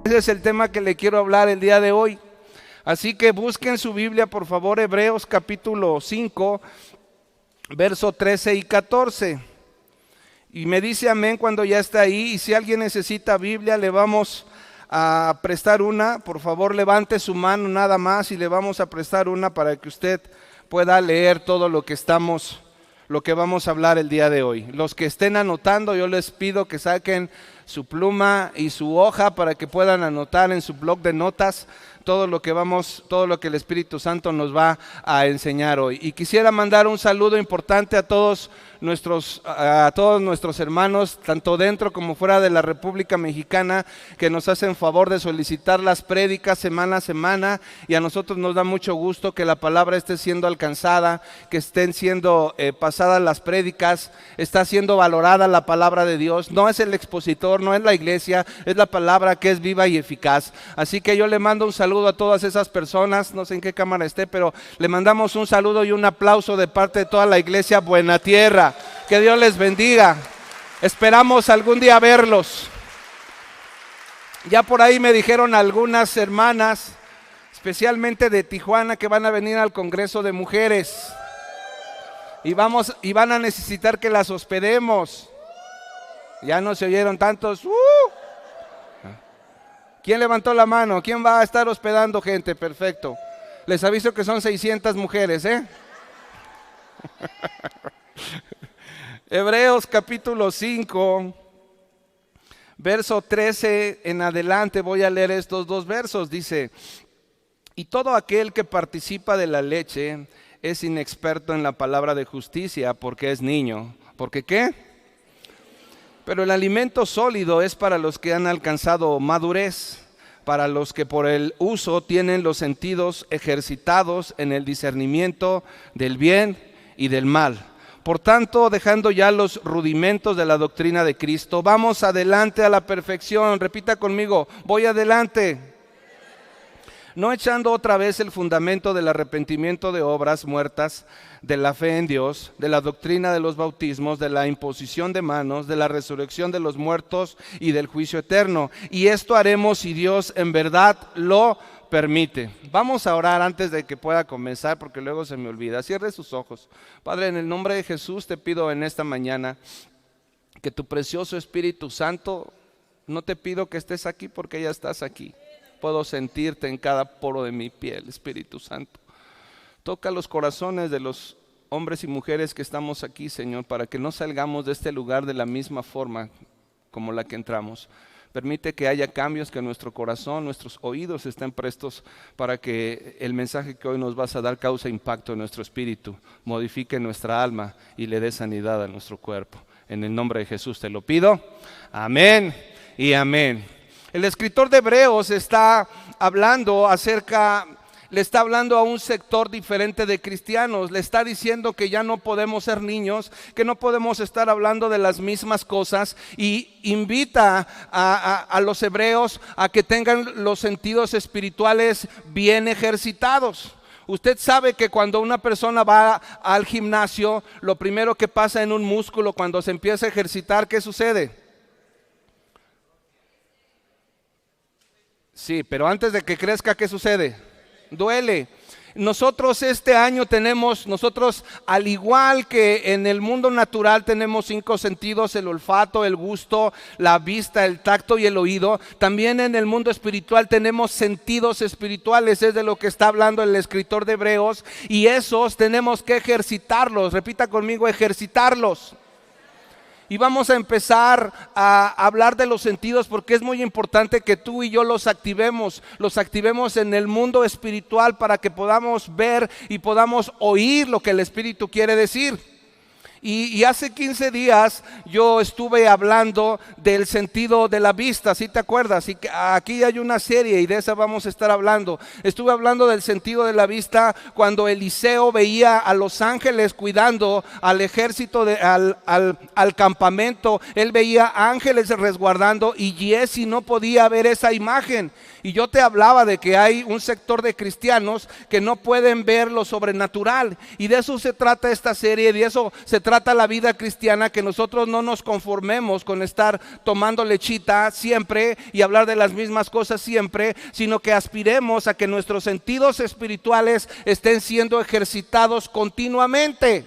Ese es el tema que le quiero hablar el día de hoy. Así que busquen su Biblia, por favor, Hebreos capítulo 5, verso 13 y 14. Y me dice amén cuando ya está ahí. Y si alguien necesita Biblia, le vamos a prestar una. Por favor, levante su mano nada más y le vamos a prestar una para que usted pueda leer todo lo que vamos a hablar el día de hoy. Los que estén anotando, yo les pido que saquen su pluma y su hoja para que puedan anotar en su bloc de notas todo lo que el Espíritu Santo nos va a enseñar hoy. Y quisiera mandar un saludo importante a todos nuestros hermanos, tanto dentro como fuera de la República Mexicana, que nos hacen favor de solicitar las prédicas semana a semana, y a nosotros nos da mucho gusto que la palabra esté siendo alcanzada, que estén siendo pasadas las prédicas, está siendo valorada la palabra de Dios. No es el expositor, no es la iglesia, es la palabra que es viva y eficaz. Así que yo le mando un saludo a todas esas personas, no sé en qué cámara esté, pero le mandamos un saludo y un aplauso de parte de toda la iglesia Buena Tierra. Que Dios les bendiga. Esperamos algún día verlos. Ya por ahí me dijeron algunas hermanas, especialmente de Tijuana, que van a venir al Congreso de Mujeres y van a necesitar que las hospedemos. Ya no se oyeron tantos. ¿Quién levantó la mano? ¿Quién va a estar hospedando gente? Perfecto. Les aviso que son 600 mujeres, Hebreos capítulo 5, verso 13 en adelante, voy a leer estos dos versos. Dice: y todo aquel que participa de la leche es inexperto en la palabra de justicia, porque es niño. ¿Porque qué? Pero el alimento sólido es para los que han alcanzado madurez, para los que por el uso tienen los sentidos ejercitados en el discernimiento del bien y del mal. Por tanto, dejando ya los rudimentos de la doctrina de Cristo, vamos adelante a la perfección. Repita conmigo: voy adelante. No echando otra vez el fundamento del arrepentimiento de obras muertas, de la fe en Dios, de la doctrina de los bautismos, de la imposición de manos, de la resurrección de los muertos y del juicio eterno. Y esto haremos si Dios en verdad lo permite. Vamos a orar antes de que pueda comenzar, porque luego se me olvida. Cierre sus ojos. Padre, en el nombre de Jesús te pido en esta mañana que tu precioso Espíritu Santo, no te pido que estés aquí porque ya estás aquí. Puedo sentirte en cada poro de mi piel, Espíritu Santo. Toca los corazones de los hombres y mujeres que estamos aquí, Señor, para que no salgamos de este lugar de la misma forma como la que entramos. Permite que haya cambios, que nuestro corazón, nuestros oídos estén prestos para que el mensaje que hoy nos vas a dar cause impacto en nuestro espíritu, modifique nuestra alma y le dé sanidad a nuestro cuerpo. En el nombre de Jesús te lo pido. Amén y amén. El escritor de Hebreos le está hablando a un sector diferente de cristianos. Le está diciendo que ya no podemos ser niños, que no podemos estar hablando de las mismas cosas, y invita a los hebreos a que tengan los sentidos espirituales bien ejercitados. Usted sabe que cuando una persona va al gimnasio, lo primero que pasa en un músculo cuando se empieza a ejercitar, ¿qué sucede? Sí, pero antes de que crezca, ¿qué sucede? Duele. Nosotros este año al igual que en el mundo natural tenemos 5 sentidos: el olfato, el gusto, la vista, el tacto y el oído. También en el mundo espiritual tenemos sentidos espirituales, es de lo que está hablando el escritor de Hebreos, y esos tenemos que ejercitarlos. Repita conmigo: ejercitarlos. Y vamos a empezar a hablar de los sentidos, porque es muy importante que tú y yo los activemos en el mundo espiritual, para que podamos ver y podamos oír lo que el Espíritu quiere decir. Y hace 15 días yo estuve hablando del sentido de la vista, ¿sí te acuerdas? Y que aquí hay una serie y de esa vamos a estar hablando. Estuve hablando del sentido de la vista cuando Eliseo veía a los ángeles cuidando al ejército, al campamento. Él veía ángeles resguardando, y Giesi no podía ver esa imagen. Y yo te hablaba de que hay un sector de cristianos que no pueden ver lo sobrenatural, y de eso se trata esta serie, de eso se trata trata la vida cristiana, que nosotros no nos conformemos con estar tomando lechita siempre y hablar de las mismas cosas siempre, sino que aspiremos a que nuestros sentidos espirituales estén siendo ejercitados continuamente.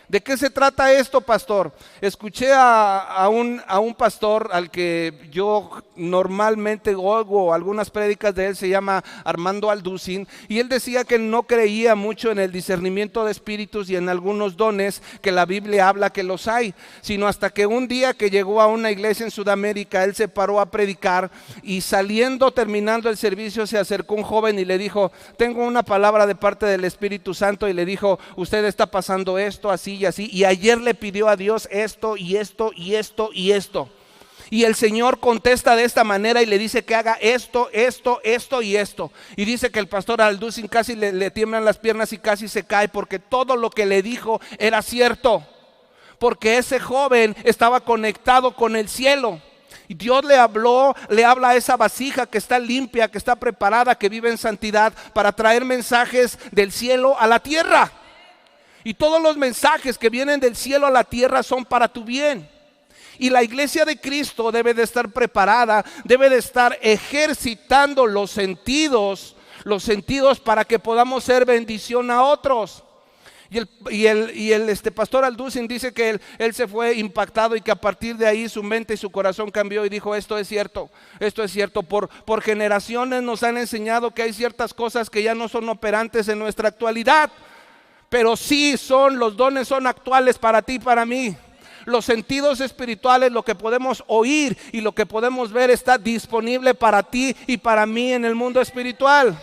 ¿De qué se trata esto, pastor? Escuché a un pastor al que yo normalmente oigo algunas prédicas de él, se llama Armando Alducin, y él decía que no creía mucho en el discernimiento de espíritus y en algunos dones que la Biblia habla que los hay, sino hasta que un día que llegó a una iglesia en Sudamérica, él se paró a predicar y terminando el servicio, se acercó un joven y le dijo: tengo una palabra de parte del Espíritu Santo, y le dijo: usted está pasando esto, así y así, y ayer le pidió a Dios esto y esto y esto y esto, y el Señor contesta de esta manera y le dice que haga esto, esto, esto y esto. Y dice que el pastor Alducin casi le tiemblan las piernas y casi se cae, porque todo lo que le dijo era cierto, porque ese joven estaba conectado con el cielo. Y Dios le habla a esa vasija que está limpia, que está preparada, que vive en santidad, para traer mensajes del cielo a la tierra. Y todos los mensajes que vienen del cielo a la tierra son para tu bien. Y la iglesia de Cristo debe de estar preparada, debe de estar ejercitando los sentidos para que podamos ser bendición a otros. Y el pastor Alducin dice que él se fue impactado, y que a partir de ahí su mente y su corazón cambió, y dijo: esto es cierto. Por generaciones nos han enseñado que hay ciertas cosas que ya no son operantes en nuestra actualidad, pero sí los dones son actuales para ti y para mí. Los sentidos espirituales, lo que podemos oír y lo que podemos ver, está disponible para ti y para mí en el mundo espiritual.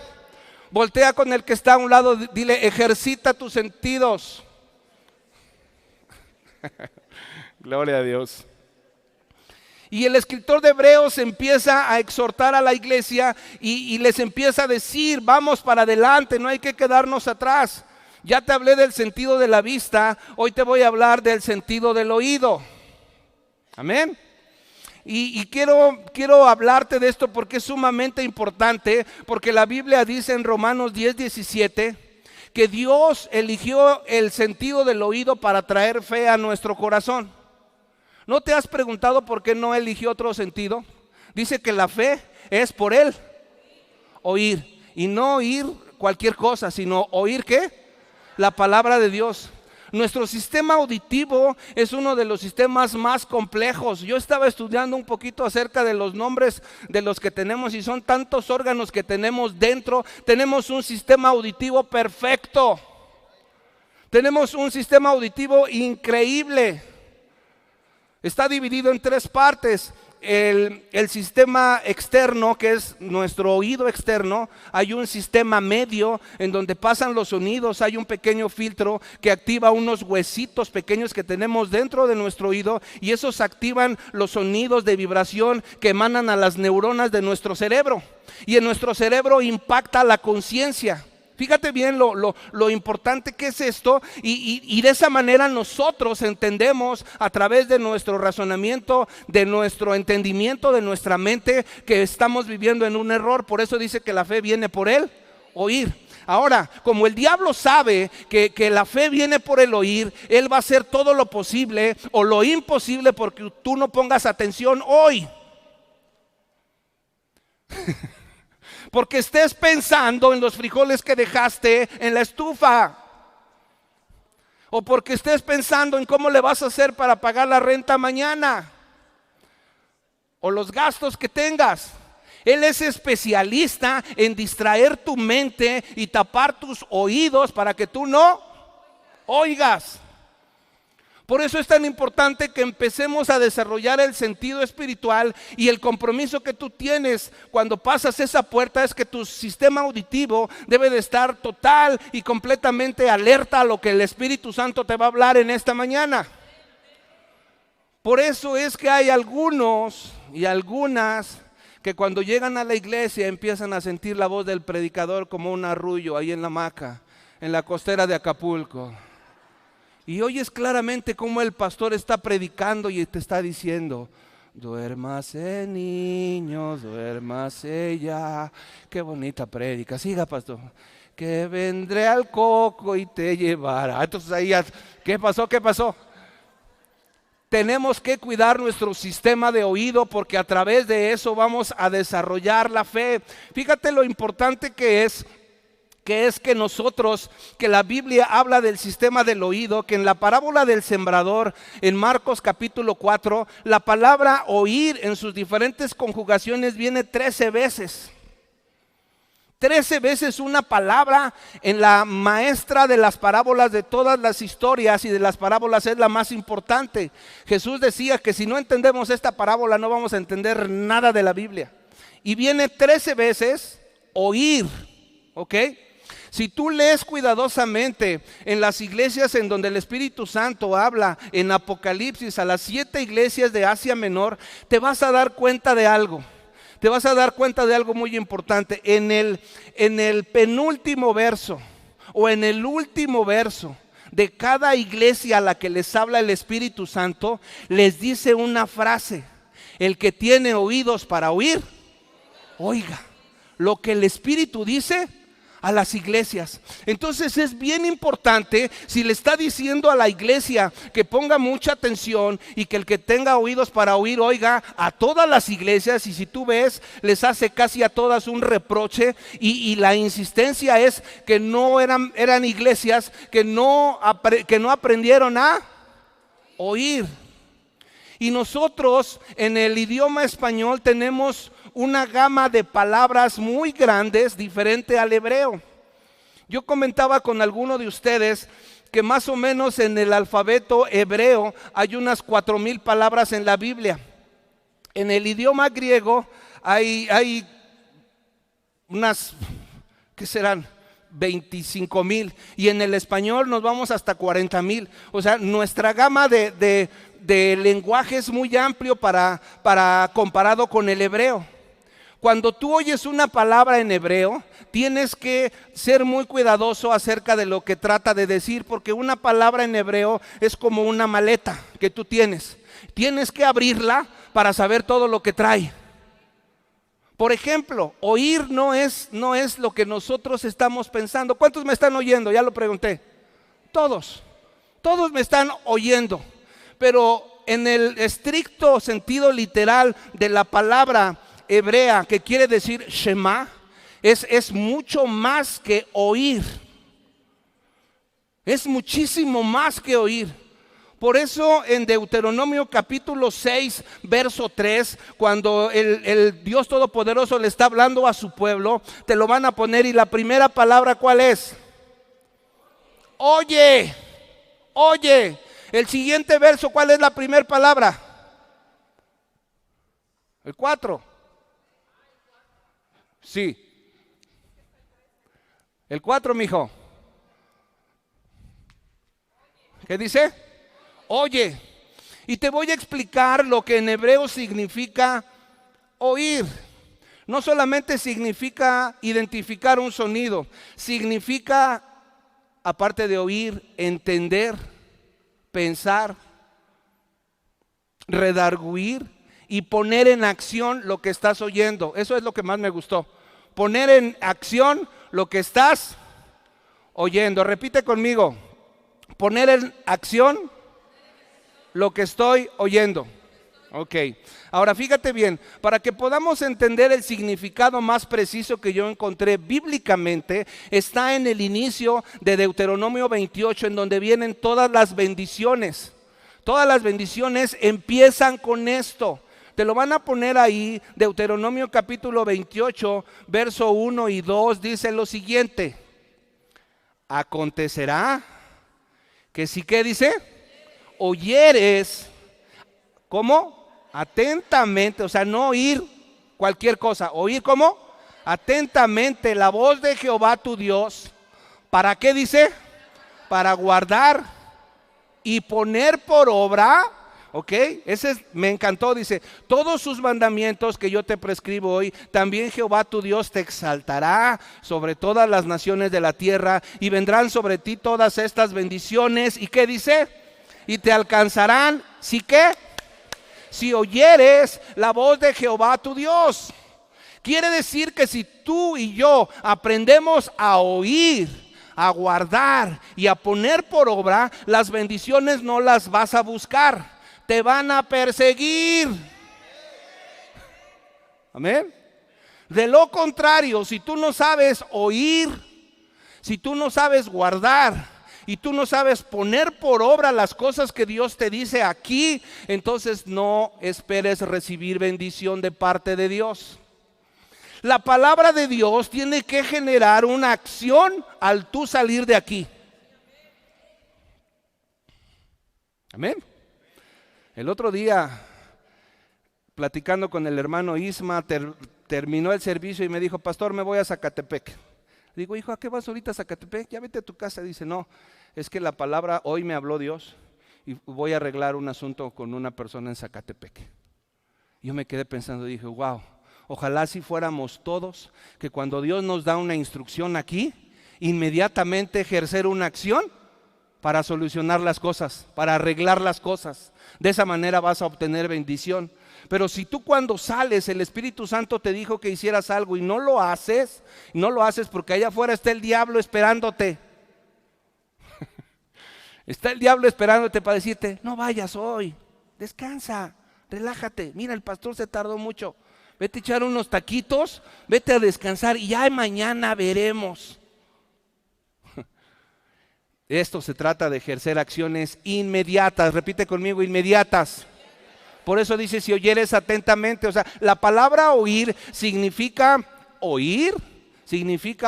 Voltea con el que está a un lado, dile: ejercita tus sentidos. Gloria a Dios. Y el escritor de Hebreos empieza a exhortar a la iglesia y les empieza a decir: vamos para adelante, no hay que quedarnos atrás. Ya te hablé del sentido de la vista, hoy te voy a hablar del sentido del oído. Amén. Y quiero hablarte de esto porque es sumamente importante, porque la Biblia dice en Romanos 10:17 que Dios eligió el sentido del oído para traer fe a nuestro corazón. ¿No te has preguntado por qué no eligió otro sentido? Dice que la fe es por él oír, y no oír cualquier cosa, sino oír ¿qué? La palabra de Dios. Nuestro sistema auditivo es uno de los sistemas más complejos. Yo estaba estudiando un poquito acerca de los nombres de los que tenemos, y son tantos órganos que tenemos dentro. Tenemos un sistema auditivo perfecto. Tenemos un sistema auditivo increíble. Está dividido en 3 partes. El sistema externo, que es nuestro oído externo. Hay un sistema medio en donde pasan los sonidos. Hay un pequeño filtro que activa unos huesitos pequeños que tenemos dentro de nuestro oído, y esos activan los sonidos de vibración que emanan a las neuronas de nuestro cerebro, y en nuestro cerebro impacta la conciencia. Fíjate bien lo importante que es esto, y de esa manera nosotros entendemos a través de nuestro razonamiento, de nuestro entendimiento, de nuestra mente, que estamos viviendo en un error. Por eso dice que la fe viene por el oír. Ahora, como el diablo sabe que la fe viene por el oír, él va a hacer todo lo posible o lo imposible porque tú no pongas atención hoy. Porque estés pensando en los frijoles que dejaste en la estufa, o porque estés pensando en cómo le vas a hacer para pagar la renta mañana, o los gastos que tengas. Él es especialista en distraer tu mente y tapar tus oídos para que tú no oigas. Por eso es tan importante que empecemos a desarrollar el sentido espiritual, y el compromiso que tú tienes cuando pasas esa puerta es que tu sistema auditivo debe de estar total y completamente alerta a lo que el Espíritu Santo te va a hablar en esta mañana. Por eso es que hay algunos y algunas que cuando llegan a la iglesia empiezan a sentir la voz del predicador como un arrullo ahí en la hamaca, en la costera de Acapulco. Y oyes claramente cómo el pastor está predicando y te está diciendo: duérmase niños, duérmase ya. Qué bonita prédica, siga pastor. que vendré al coco y te llevará. Entonces ahí, ¿qué pasó? ¿Qué pasó? Tenemos que cuidar nuestro sistema de oído porque a través de eso vamos a desarrollar la fe. Fíjate lo importante que es que nosotros, que la Biblia habla del sistema del oído, que en la parábola del sembrador, en Marcos capítulo 4, la palabra oír en sus diferentes conjugaciones viene 13 veces. 13 veces una palabra en la maestra de las parábolas de todas las historias y de las parábolas es la más importante. Jesús decía que si no entendemos esta parábola no vamos a entender nada de la Biblia. Y viene 13 veces oír, ¿ok? Si tú lees cuidadosamente en las iglesias en donde el Espíritu Santo habla en Apocalipsis a las 7 iglesias de Asia Menor, te vas a dar cuenta de algo. Te vas a dar cuenta de algo muy importante. En el penúltimo verso o en el último verso de cada iglesia a la que les habla el Espíritu Santo, les dice una frase: el que tiene oídos para oír, oiga lo que el Espíritu dice a las iglesias. Entonces es bien importante, si le está diciendo a la iglesia que ponga mucha atención y que el que tenga oídos para oír oiga a todas las iglesias, y si tú ves les hace casi a todas un reproche, y la insistencia es que no eran iglesias que no aprendieron a oír. Y nosotros en el idioma español tenemos una gama de palabras muy grandes, diferente al hebreo. Yo comentaba con alguno de ustedes que más o menos en el alfabeto hebreo hay unas 4,000 palabras en la Biblia. En el idioma griego hay unas, ¿qué serán? 25,000, y en el español nos vamos hasta 40,000. O sea, nuestra gama de lenguaje es muy amplio para comparado con el hebreo. Cuando tú oyes una palabra en hebreo, tienes que ser muy cuidadoso acerca de lo que trata de decir, porque una palabra en hebreo es como una maleta que tú tienes. Tienes que abrirla para saber todo lo que trae. Por ejemplo, oír no es lo que nosotros estamos pensando. ¿Cuántos me están oyendo? Ya lo pregunté. Todos me están oyendo. Pero en el estricto sentido literal de la palabra hebrea, que quiere decir Shema, es mucho más que oír. Es muchísimo más que oír. Por eso en Deuteronomio capítulo 6, verso 3, cuando el Dios Todopoderoso le está hablando a su pueblo, te lo van a poner, y la primera palabra, ¿cuál es? Oye, oye. El siguiente verso, ¿cuál es la primera palabra? El 4. Sí. El 4, mijo. ¿Qué dice? Oye. Y te voy a explicar lo que en hebreo significa oír. No solamente significa identificar un sonido, significa, aparte de oír, entender, pensar, redarguir y poner en acción lo que estás oyendo. Eso es lo que más me gustó. Poner en acción lo que estás oyendo. Repite conmigo. Poner en acción lo que estoy oyendo. Ok. Ahora fíjate bien, para que podamos entender el significado más preciso que yo encontré bíblicamente, está en el inicio de Deuteronomio 28, en donde vienen todas las bendiciones. Todas las bendiciones empiezan con esto. Te lo van a poner ahí. Deuteronomio capítulo 28, verso 1 y 2 dice lo siguiente: acontecerá que si, ¿qué dice? Oyeres, ¿cómo? Atentamente, o sea, no oír cualquier cosa, oír ¿cómo? Atentamente la voz de Jehová tu Dios. ¿Para qué dice? Para guardar y poner por obra. Ok, me encantó, dice, todos sus mandamientos que yo te prescribo hoy, también Jehová tu Dios te exaltará sobre todas las naciones de la tierra, y vendrán sobre ti todas estas bendiciones. ¿Y qué dice? Y te alcanzarán, ¿sí qué? Si oyeres la voz de Jehová tu Dios. Quiere decir que si tú y yo aprendemos a oír, a guardar y a poner por obra, las bendiciones no las vas a buscar, te van a perseguir. Amén. De lo contrario, si tú no sabes oír, si tú no sabes guardar y tú no sabes poner por obra las cosas que Dios te dice aquí, entonces no esperes recibir bendición de parte de Dios. La palabra de Dios tiene que generar una acción al tú salir de aquí. Amén. El otro día, platicando con el hermano Isma, terminó el servicio y me dijo: pastor, me voy a Zacatepec. Digo: hijo, ¿a qué vas ahorita a Zacatepec? Ya vete a tu casa. Dice: no, es que la palabra hoy me habló Dios y voy a arreglar un asunto con una persona en Zacatepec. Yo me quedé pensando, dije: wow, ojalá si fuéramos todos, que cuando Dios nos da una instrucción aquí, inmediatamente ejercer una acción para solucionar las cosas, para arreglar las cosas. De esa manera vas a obtener bendición. Pero si tú cuando sales, el Espíritu Santo te dijo que hicieras algo y no lo haces porque allá afuera está el diablo esperándote. Está el diablo esperándote para decirte: no vayas hoy, descansa, relájate. Mira, el pastor se tardó mucho. Vete a echar unos taquitos, vete a descansar y ya mañana veremos. Esto se trata de ejercer acciones inmediatas. Repite conmigo: inmediatas. Por eso dice: si oyeres atentamente. O sea, la palabra oír significa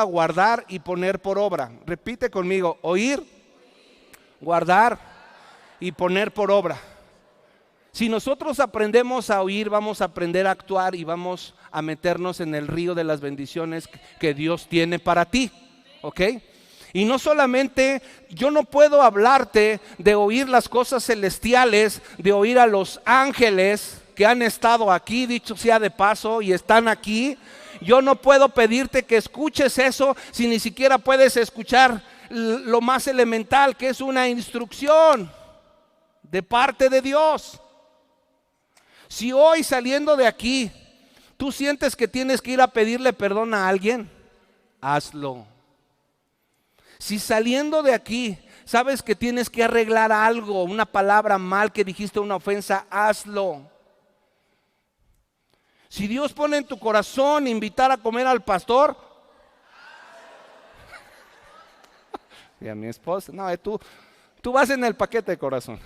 guardar y poner por obra. Repite conmigo: oír, guardar y poner por obra. Si nosotros aprendemos a oír, vamos a aprender a actuar y vamos a meternos en el río de las bendiciones que Dios tiene para ti. ¿Ok? Y no solamente, yo no puedo hablarte de oír las cosas celestiales, de oír a los ángeles que han estado aquí, dicho sea de paso, y están aquí. Yo no puedo pedirte que escuches eso si ni siquiera puedes escuchar lo más elemental, que es una instrucción de parte de Dios. Si hoy, saliendo de aquí, tú sientes que tienes que ir a pedirle perdón a alguien, hazlo. Si saliendo de aquí sabes que tienes que arreglar algo, una palabra mal que dijiste, una ofensa, hazlo. Si Dios pone en tu corazón invitar a comer al pastor, y a mi esposa, no, tú vas en el paquete de corazón.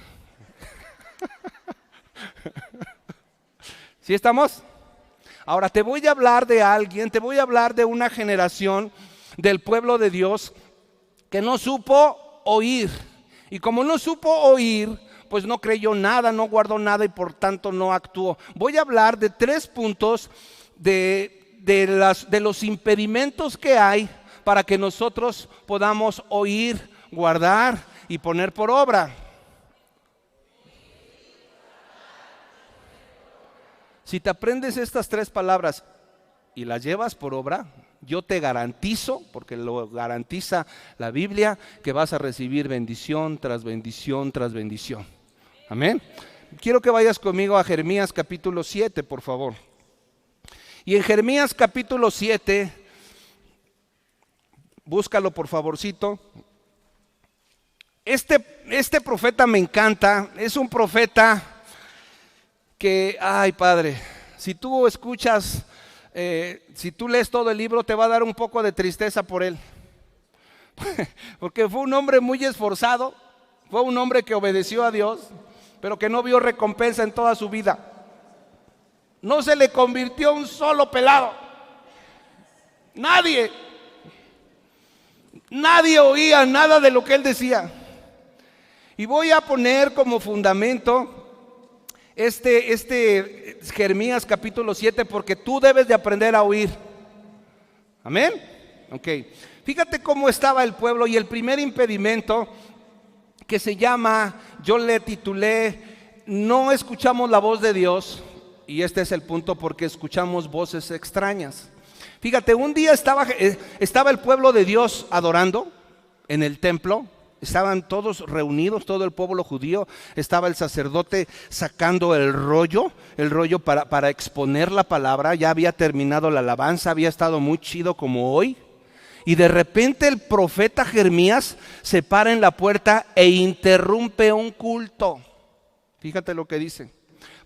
¿Sí estamos? Ahora te voy a hablar de alguien, te voy a hablar de una generación del pueblo de Dios que no supo oír. Y como no supo oír, pues no creyó nada, no guardó nada y por tanto no actuó. Voy a hablar de 3 puntos de los impedimentos que hay para que nosotros podamos oír, guardar y poner por obra. Si te aprendes estas 3 palabras y las llevas por obra, yo te garantizo, porque lo garantiza la Biblia, que vas a recibir bendición tras bendición tras bendición. Amén. Quiero que vayas conmigo a Jeremías capítulo 7, por favor. Y en Jeremías capítulo 7, búscalo por favorcito. Este profeta me encanta, es un profeta que, ay Padre, si tú escuchas, si tú lees todo el libro te va a dar un poco de tristeza por él. Porque fue un hombre muy esforzado, fue un hombre que obedeció a Dios, pero que no vio recompensa en toda su vida. No se le convirtió un solo pelado. Nadie oía nada de lo que él decía. Y voy a poner como fundamento Jeremías capítulo 7, porque tú debes de aprender a oír. Amén. Ok. Fíjate cómo estaba el pueblo, y el primer impedimento que se llama, yo le titulé, no escuchamos la voz de Dios. Y este es el punto, porque escuchamos voces extrañas. Fíjate, un día estaba el pueblo de Dios adorando en el templo, estaban todos reunidos, todo el pueblo judío, estaba el sacerdote sacando el rollo para exponer la palabra, ya había terminado la alabanza, había estado muy chido como hoy. Y de repente el profeta Jeremías se para en la puerta e interrumpe un culto. Fíjate lo que dice.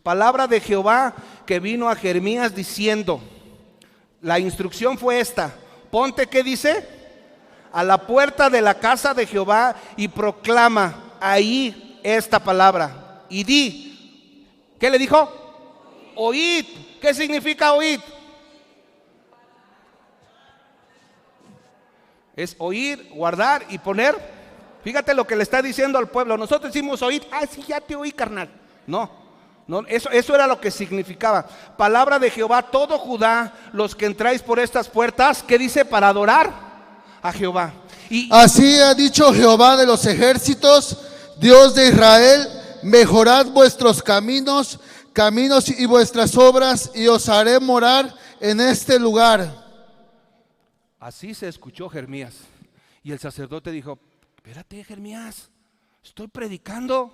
Palabra de Jehová que vino a Jeremías diciendo, la instrucción fue esta: ponte, ¿qué dice? A la puerta de la casa de Jehová y proclama ahí esta palabra. Y di, ¿qué le dijo? Oíd. ¿Qué significa oíd? Es oír, guardar y poner. Fíjate lo que le está diciendo al pueblo. Nosotros decimos oír, sí, ya te oí, carnal. No, eso era lo que significaba. Palabra de Jehová, todo Judá, los que entráis por estas puertas, ¿qué dice? Para adorar a Jehová. Así ha dicho Jehová de los ejércitos, Dios de Israel: mejorad vuestros caminos y vuestras obras, y os haré morar en este lugar. Así se escuchó Jeremías. Y el sacerdote dijo: espérate, Jeremías, estoy predicando.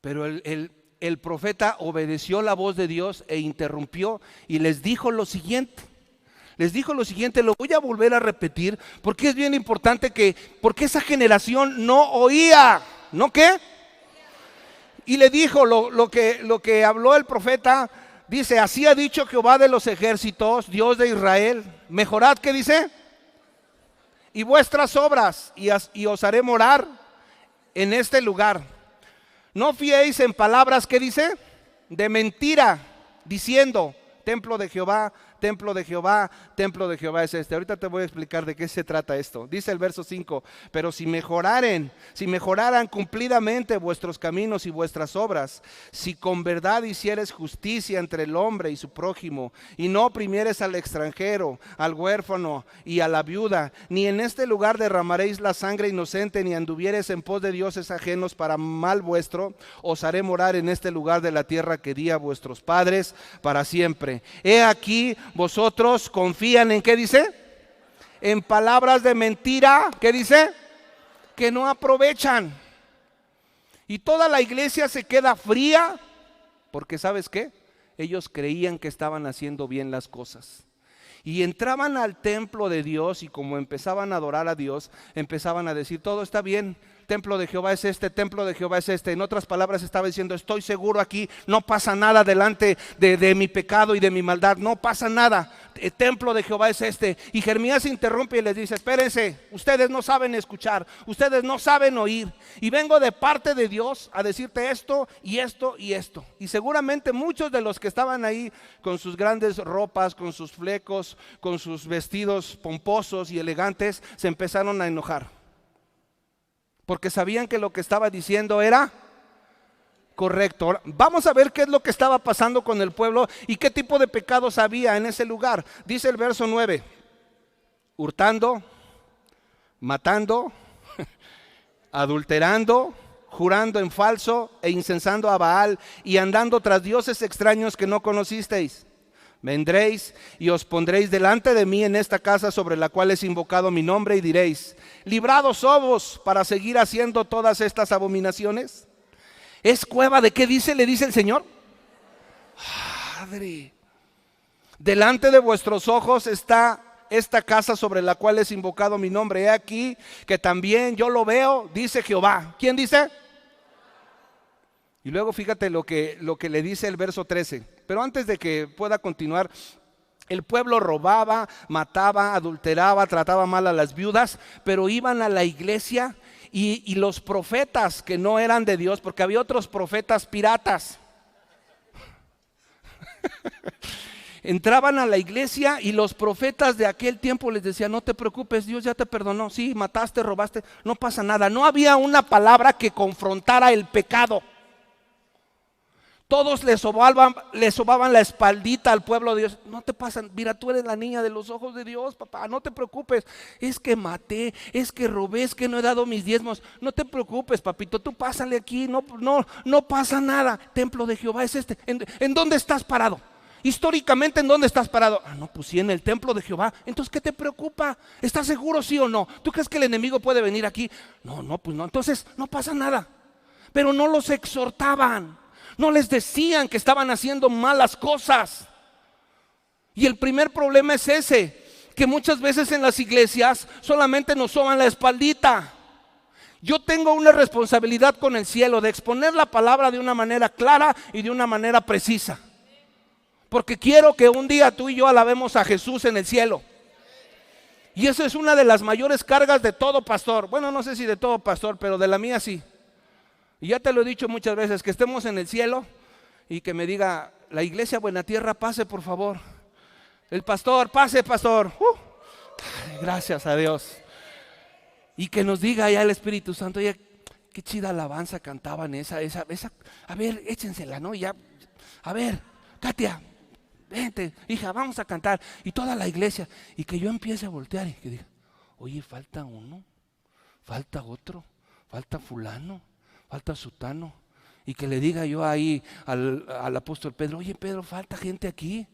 Pero el profeta obedeció la voz de Dios e interrumpió y les dijo lo siguiente. Lo voy a volver a repetir porque es bien importante porque esa generación no oía. ¿No qué? Y le dijo lo que habló el profeta. Dice: así ha dicho Jehová de los ejércitos, Dios de Israel: mejorad, ¿qué dice? Y vuestras obras, y os haré morar en este lugar. No fiéis en palabras, ¿qué dice? De mentira, diciendo: templo de Jehová, templo de Jehová, templo de Jehová es este. Ahorita te voy a explicar de qué se trata esto. Dice el verso 5: pero si mejoraran cumplidamente vuestros caminos y vuestras obras, si con verdad hicieres justicia entre el hombre y su prójimo, y no oprimieres al extranjero, al huérfano y a la viuda, ni en este lugar derramaréis la sangre inocente, ni anduvieres en pos de dioses ajenos para mal vuestro, os haré morar en este lugar de la tierra que di a vuestros padres para siempre. He aquí, vosotros confían en, ¿qué dice? En palabras de mentira, ¿qué dice? Que no aprovechan. Y toda la iglesia se queda fría porque, ¿sabes qué? Ellos creían que estaban haciendo bien las cosas. Y entraban al templo de Dios y como empezaban a adorar a Dios, empezaban a decir: todo está bien, templo de Jehová es este, templo de Jehová es este. En otras palabras estaba diciendo: estoy seguro aquí, no pasa nada delante de mi pecado y de mi maldad, no pasa nada, el templo de Jehová es este. Y Jeremías se interrumpe y les dice: espérense, ustedes no saben escuchar, ustedes no saben oír, y vengo de parte de Dios a decirte esto y esto y esto. Y seguramente muchos de los que estaban ahí con sus grandes ropas, con sus flecos, con sus vestidos pomposos y elegantes, se empezaron a enojar, porque sabían que lo que estaba diciendo era correcto. Ahora, vamos a ver qué es lo que estaba pasando con el pueblo y qué tipo de pecados había en ese lugar. Dice el verso 9: hurtando, matando, adulterando, jurando en falso e incensando a Baal, y andando tras dioses extraños que no conocisteis. Vendréis y os pondréis delante de mí en esta casa sobre la cual es invocado mi nombre, y diréis: librados somos para seguir haciendo todas estas abominaciones. ¿Es cueva de qué dice? Le dice el Señor. Padre, delante de vuestros ojos está esta casa sobre la cual es invocado mi nombre. He aquí que también yo lo veo, dice Jehová. ¿Quién dice? Y luego fíjate lo que le dice el verso 13. Pero antes de que pueda continuar, el pueblo robaba, mataba, adulteraba, trataba mal a las viudas, pero iban a la iglesia y los profetas que no eran de Dios, porque había otros profetas piratas, entraban a la iglesia y los profetas de aquel tiempo les decían: no te preocupes, Dios ya te perdonó. Sí, mataste, robaste, no pasa nada. No había una palabra que confrontara el pecado. Todos le sobaban la espaldita al pueblo de Dios. No te pasa, mira, tú eres la niña de los ojos de Dios, papá, no te preocupes. Es que maté, es que robé, es que no he dado mis diezmos. No te preocupes, papito, tú pásale aquí, no pasa nada. Templo de Jehová es este. ¿En dónde estás parado? Históricamente, ¿en dónde estás parado? No, pues sí, en el templo de Jehová. Entonces, ¿qué te preocupa? ¿Estás seguro, sí o no? ¿Tú crees que el enemigo puede venir aquí? No, pues no. Entonces, no pasa nada. Pero no los exhortaban, no les decían que estaban haciendo malas cosas. Y el primer problema es ese, que muchas veces en las iglesias solamente nos soban la espaldita. Yo tengo una responsabilidad con el cielo de exponer la palabra de una manera clara y de una manera precisa. Porque quiero que un día tú y yo alabemos a Jesús en el cielo. Y eso es una de las mayores cargas de todo pastor. Bueno, no sé si de todo pastor, pero de la mía sí. Y ya te lo he dicho muchas veces, que estemos en el cielo y que me diga, la iglesia Buena Tierra, pase por favor. El pastor, pase pastor. Gracias a Dios. Y que nos diga ya el Espíritu Santo, oye, qué chida alabanza cantaban esa. A ver, échensela, ¿no? Ya, a ver, Katia, vente, hija, vamos a cantar. Y toda la iglesia. Y que yo empiece a voltear y que diga, oye, falta uno, falta otro, falta fulano, falta sutano. Y que le diga yo ahí al apóstol Pedro, oye Pedro, falta gente aquí.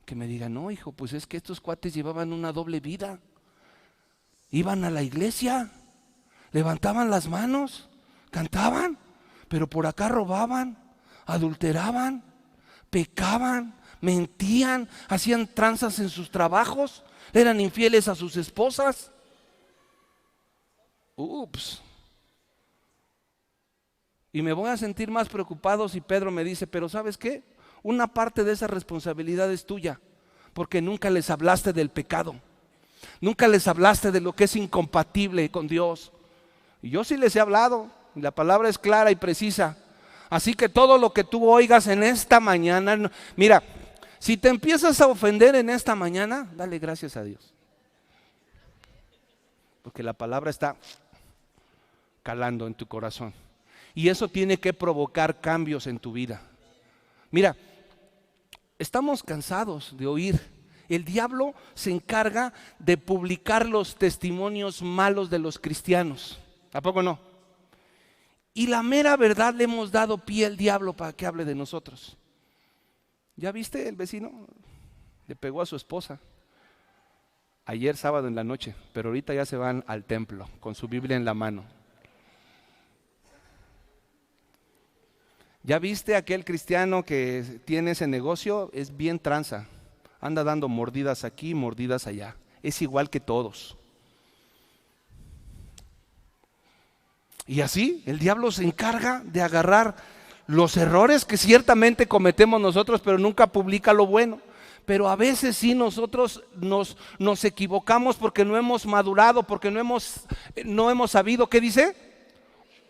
Que me diga, no hijo, pues es que estos cuates llevaban una doble vida. Iban a la iglesia, levantaban las manos, cantaban, pero por acá robaban, adulteraban, pecaban, mentían, hacían tranzas en sus trabajos, eran infieles a sus esposas. Ups. Y me voy a sentir más preocupado si Pedro me dice, pero ¿sabes qué? Una parte de esa responsabilidad es tuya, porque nunca les hablaste del pecado, nunca les hablaste de lo que es incompatible con Dios. Y yo sí les he hablado, y la palabra es clara y precisa. Así que todo lo que tú oigas en esta mañana, mira, si te empiezas a ofender en esta mañana, dale gracias a Dios, porque la palabra está calando en tu corazón. Y eso tiene que provocar cambios en tu vida. Mira, estamos cansados de oír. El diablo se encarga de publicar los testimonios malos de los cristianos. ¿A poco no? Y la mera verdad le hemos dado pie al diablo para que hable de nosotros. ¿Ya viste el vecino? Le pegó a su esposa ayer sábado en la noche, pero ahorita ya se van al templo con su Biblia en la mano. ¿Ya viste aquel cristiano que tiene ese negocio? Es bien tranza, anda dando mordidas aquí, mordidas allá. Es igual que todos. Y así el diablo se encarga de agarrar los errores que ciertamente cometemos nosotros, pero nunca publica lo bueno. Pero a veces sí nosotros nos equivocamos porque no hemos madurado, porque no hemos sabido, ¿qué dice?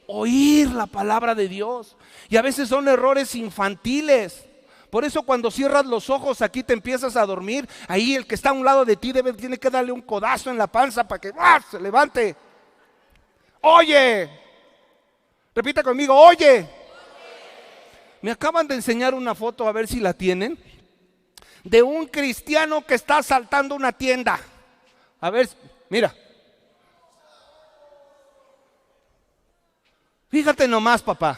Oír la palabra de Dios. Y a veces son errores infantiles. Por eso cuando cierras los ojos aquí te empiezas a dormir. Ahí el que está a un lado de ti tiene que darle un codazo en la panza para que se levante. Oye, repita conmigo, oye. Me acaban de enseñar una foto, a ver si la tienen, de un cristiano que está asaltando una tienda. A ver, mira. Fíjate nomás, papá,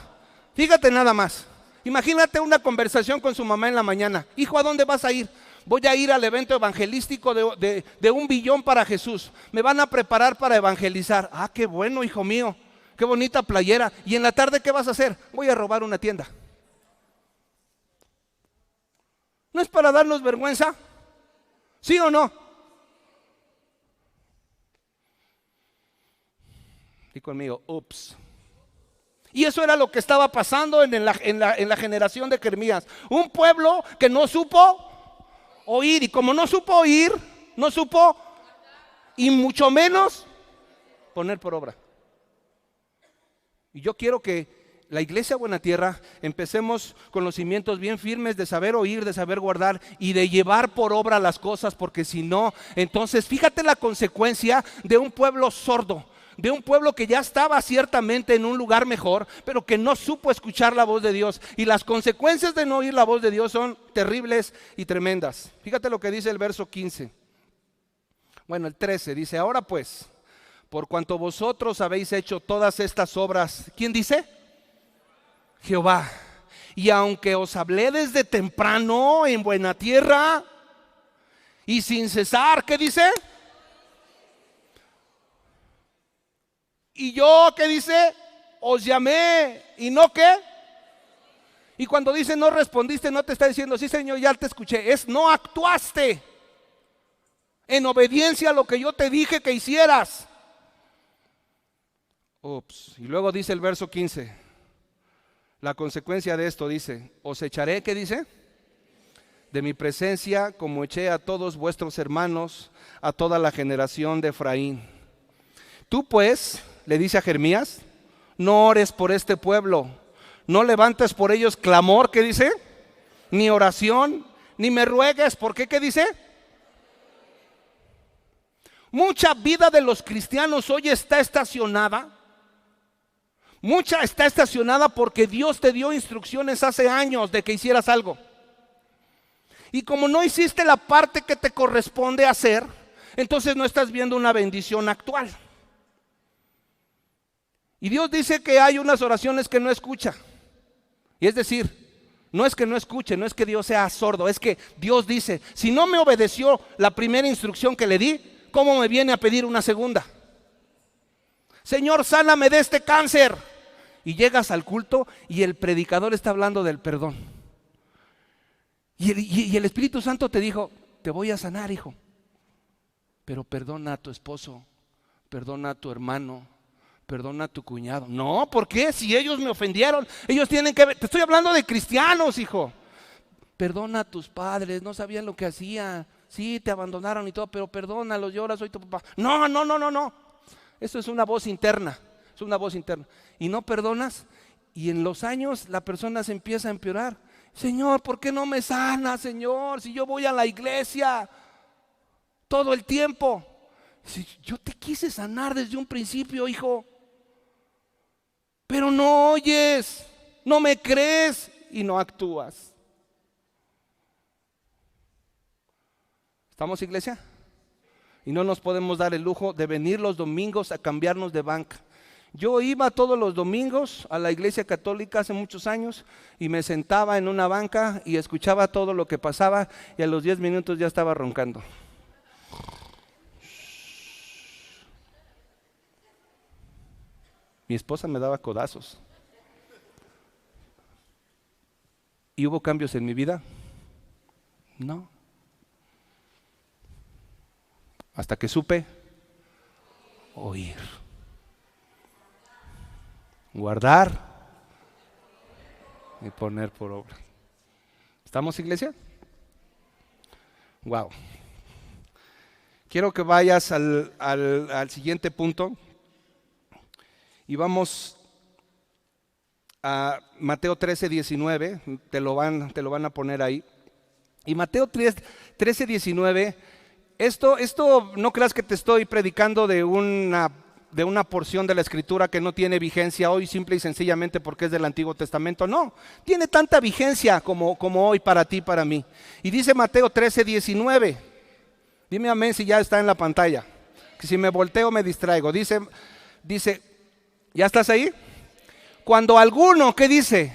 fíjate nada más. Imagínate una conversación con su mamá en la mañana. Hijo, ¿a dónde vas a ir? Voy a ir al evento evangelístico de 1 billón para Jesús. Me van a preparar para evangelizar. Ah, qué bueno, hijo mío, qué bonita playera. ¿Y en la tarde qué vas a hacer? Voy a robar una tienda. ¿No es para darnos vergüenza? ¿Sí o no? Di conmigo, ups. Y eso era lo que estaba pasando en la generación de Jeremías. Un pueblo que no supo oír. Y como no supo oír, no supo, y mucho menos, poner por obra. Y yo quiero que la iglesia Buena Tierra empecemos con los cimientos bien firmes de saber oír, de saber guardar y de llevar por obra las cosas. Porque si no, entonces fíjate la consecuencia de un pueblo sordo. De un pueblo que ya estaba ciertamente en un lugar mejor, pero que no supo escuchar la voz de Dios. Y las consecuencias de no oír la voz de Dios son terribles y tremendas. Fíjate lo que dice el verso 15. Bueno, el 13 dice, ahora pues, por cuanto vosotros habéis hecho todas estas obras, ¿quién dice? Jehová. Y aunque os hablé desde temprano en buena tierra y sin cesar, ¿qué dice? Y yo, ¿qué dice? Os llamé y no, ¿qué? Y cuando dice no respondiste, no te está diciendo sí Señor, ya te escuché, es no actuaste en obediencia a lo que yo te dije que hicieras. Ups. Y luego dice el verso 15, la consecuencia de esto dice, os echaré, ¿qué dice? De mi presencia como eché a todos vuestros hermanos, a toda la generación de Efraín. Tú pues, le dice a Jeremías, no ores por este pueblo, no levantes por ellos clamor, ¿qué dice? Ni oración, ni me ruegues, ¿por qué? ¿Qué dice? Mucha vida de los cristianos hoy está estacionada. Mucha está estacionada porque Dios te dio instrucciones hace años de que hicieras algo. Y como no hiciste la parte que te corresponde hacer, entonces no estás viendo una bendición actual. Y Dios dice que hay unas oraciones que no escucha. Y es decir, no es que no escuche, no es que Dios sea sordo, es que Dios dice, si no me obedeció la primera instrucción que le di, ¿cómo me viene a pedir una segunda? Señor, sáname de este cáncer. Y llegas al culto y el predicador está hablando del perdón. Y el Espíritu Santo te dijo, te voy a sanar, hijo. Pero perdona a tu esposo, perdona a tu hermano, perdona a tu cuñado. No, ¿por qué? Si ellos me ofendieron, ellos tienen que ver. Te estoy hablando de cristianos, hijo. Perdona a tus padres, no sabían lo que hacían. Sí, te abandonaron y todo, pero perdónalos, yo ahora soy tu papá. No. Eso es una voz interna. Es una voz interna. Y no perdonas, y en los años la persona se empieza a empeorar. Señor, ¿por qué no me sana, Señor? Si yo voy a la iglesia todo el tiempo. Si yo te quise sanar desde un principio, hijo. Pero no oyes, no me crees y no actúas. ¿Estamos, iglesia? Y no nos podemos dar el lujo de venir los domingos a cambiarnos de banca. Yo iba todos los domingos a la iglesia católica hace muchos años y me sentaba en una banca y escuchaba todo lo que pasaba y a los 10 minutos ya estaba roncando. Mi esposa me daba codazos. ¿Y hubo cambios en mi vida? No. Hasta que supe oír. Guardar y poner por obra. ¿Estamos, iglesia? Wow. Quiero que vayas al siguiente punto y vamos a Mateo 13, 19. Te lo van a poner ahí. Y Mateo 13, 19. Esto no creas que te estoy predicando de una porción de la escritura que no tiene vigencia hoy simple y sencillamente porque es del Antiguo Testamento. No, tiene tanta vigencia como hoy para ti y para mí. Y dice Mateo 13, 19. Dime amén si ya está en la pantalla. Que si me volteo me distraigo. Dice, ¿ya estás ahí? Cuando alguno, ¿qué dice?